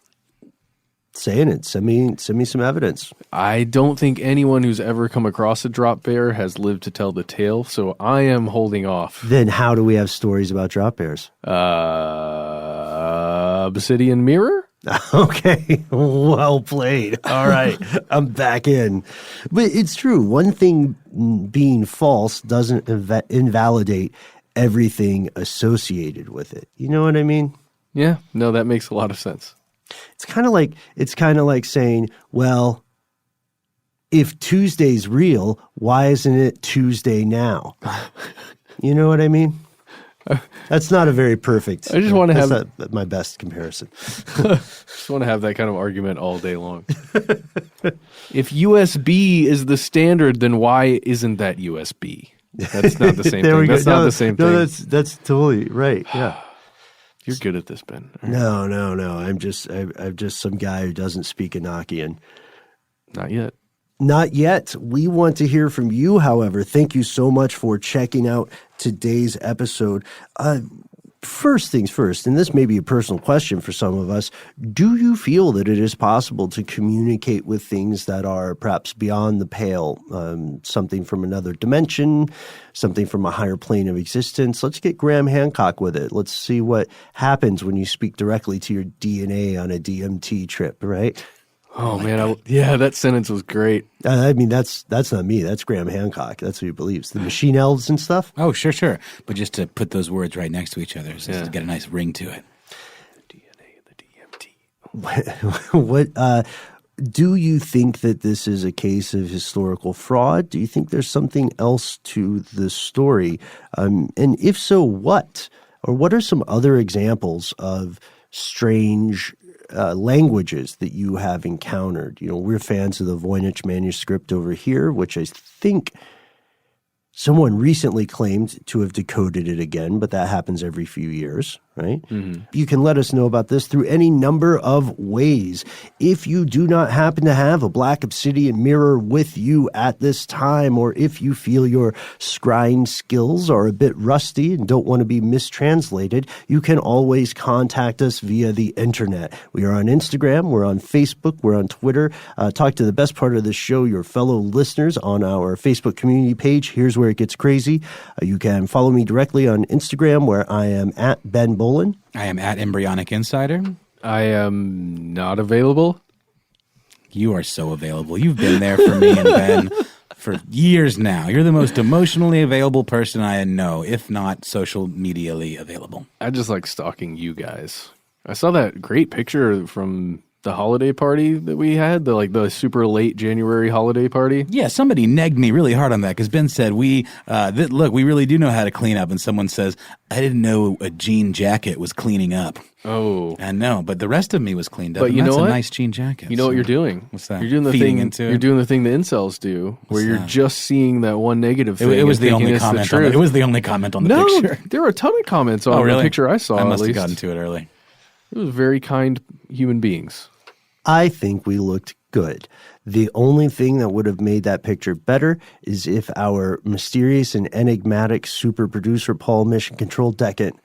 Saying it. Send me some evidence. I don't think anyone who's ever come across a drop bear has lived to tell the tale, so I am holding off. Then how do we have stories about drop bears? Obsidian mirror? Okay, well played. All right, I'm back in. But it's true. One thing being false doesn't invalidate everything associated with it. You know what I mean? Yeah, no, that makes a lot of sense. It's kind of like saying, well, if Tuesday's real, why isn't it Tuesday now? You know what I mean? That's not a very perfect. I just want to have not my best comparison. just want to have that kind of argument all day long. If USB is the standard, then why isn't that USB? That's not the same thing. That's not the same thing. No, that's totally right. Yeah. You're good at this, Ben. No. I'm just some guy who doesn't speak Enochian. Not yet. Not yet. We want to hear from you, however. Thank you so much for checking out today's episode. First things first, and this may be a personal question for some of us, do you feel that it is possible to communicate with things that are perhaps beyond the pale, something from another dimension, something from a higher plane of existence? Let's get Graham Hancock with it. Let's see what happens when you speak directly to your DNA on a DMT trip, right? Oh man, that sentence was great. I mean, that's not me. That's Graham Hancock. That's who he believes. The machine elves and stuff. Oh, sure. But just to put those words right next to each other, so to get a nice ring to it. The DNA, the DMT. What do you think that this is a case of historical fraud? Do you think there's something else to the story? And if so, what? Or what are some other examples of strange languages that you have encountered? You know, we're fans of the Voynich manuscript over here, which I think someone recently claimed to have decoded it again, but that happens every few years, right? Mm-hmm. You can let us know about this through any number of ways. If you do not happen to have a black obsidian mirror with you at this time, or if you feel your scrying skills are a bit rusty and don't want to be mistranslated, you can always contact us via the internet. We are on Instagram, we're on Facebook, we're on Twitter. Talk to the best part of the show, your fellow listeners, on our Facebook community page. Here's where it gets crazy. You can follow me directly on Instagram, where I am at Ben Bolin. I am at Embryonic Insider. I am not available. You are so available. You've been there for me and Ben for years now. You're the most emotionally available person I know, if not social medially available. I just like stalking you guys. I saw that great picture from the holiday party that we had, the super late January holiday party. Yeah, somebody negged me really hard on that because Ben said, look, we really do know how to clean up. And someone says, I didn't know a jean jacket was cleaning up. Oh. I know, but the rest of me was cleaned up. But you know what? That's a nice jean jacket. You know what you're doing? What's that? You're doing the Feeding thing. Into you're doing the thing the incels do, where you're just seeing that one negative thing. It was the only comment. It was the only comment on the picture. There were a ton of comments on the picture I saw. I must at have least. gotten to it early. It was very kind human beings. I think we looked good. The only thing that would have made that picture better is if our mysterious and enigmatic super producer Paul Mission Control Decant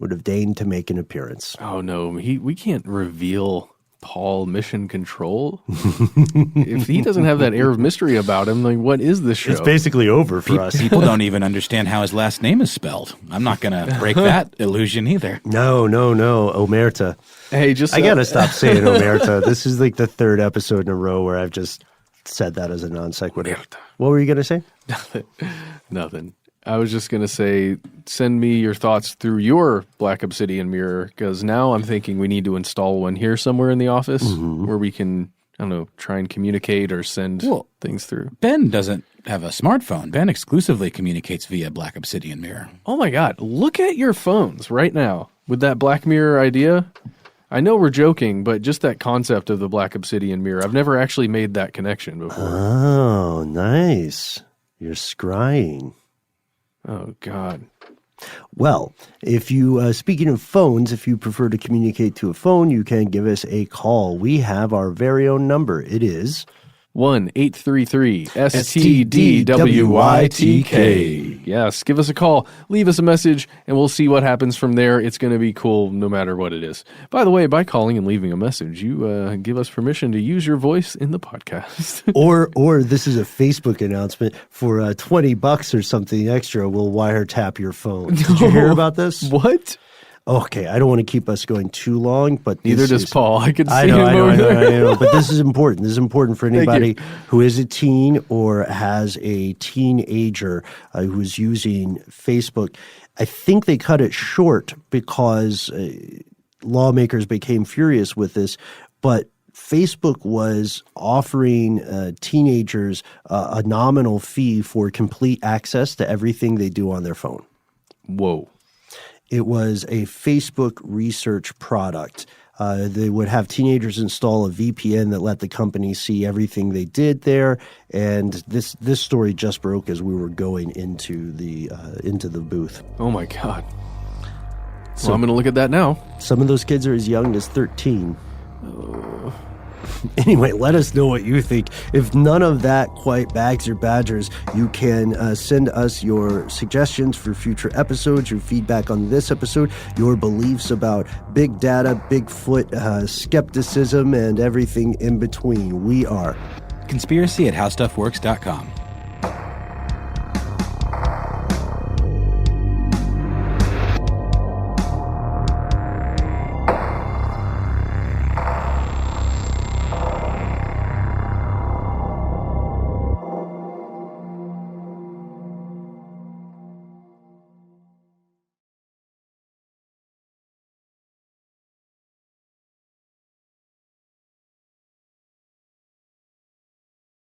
would have deigned to make an appearance. Oh no, we can't reveal Paul Mission Control. If he doesn't have that air of mystery about him, like what is this show? It's basically over for us. People don't even understand how his last name is spelled. I'm not going to break that illusion either. No, Omerta. Hey, I gotta stop saying Omerta. This is like the third episode in a row where I've just said that as a non sequitur. What were you gonna say? Nothing. I was just gonna say, send me your thoughts through your Black Obsidian mirror, because now I'm thinking we need to install one here somewhere in the office where we can, I don't know, try and communicate or send things through. Ben doesn't have a smartphone. Ben exclusively communicates via Black Obsidian mirror. Oh my God! Look at your phones right now with that Black Mirror idea. I know we're joking, but just that concept of the Black Obsidian mirror, I've never actually made that connection before. Oh, nice. You're scrying. Oh, God. Well, if you, speaking of phones, if you prefer to communicate to a phone, you can give us a call. We have our very own number. It is 1-833-STDWYTK. Yes, give us a call, leave us a message, and we'll see what happens from there. It's going to be cool no matter what it is. By the way, by calling and leaving a message, you give us permission to use your voice in the podcast. or this is a Facebook announcement for $20 or something extra. We'll wiretap your phone. Did you hear about this? What? Okay, I don't want to keep us going too long, but neither does Paul. I can see I him over there. I know, but this is important. This is important for anybody who is a teen or has a teenager who is using Facebook. I think they cut it short because lawmakers became furious with this. but Facebook was offering teenagers a nominal fee for complete access to everything they do on their phone. Whoa. It was a Facebook research product. They would have teenagers install a VPN that let the company see everything they did there. And this story just broke as we were going into the booth. Oh my God. So I'm going to look at that now. Some of those kids are as young as 13. Anyway, let us know what you think. If none of that quite bags your badgers, you can send us your suggestions for future episodes, your feedback on this episode, your beliefs about big data, Bigfoot, skepticism, and everything in between. We are Conspiracy@howstuffworks.com.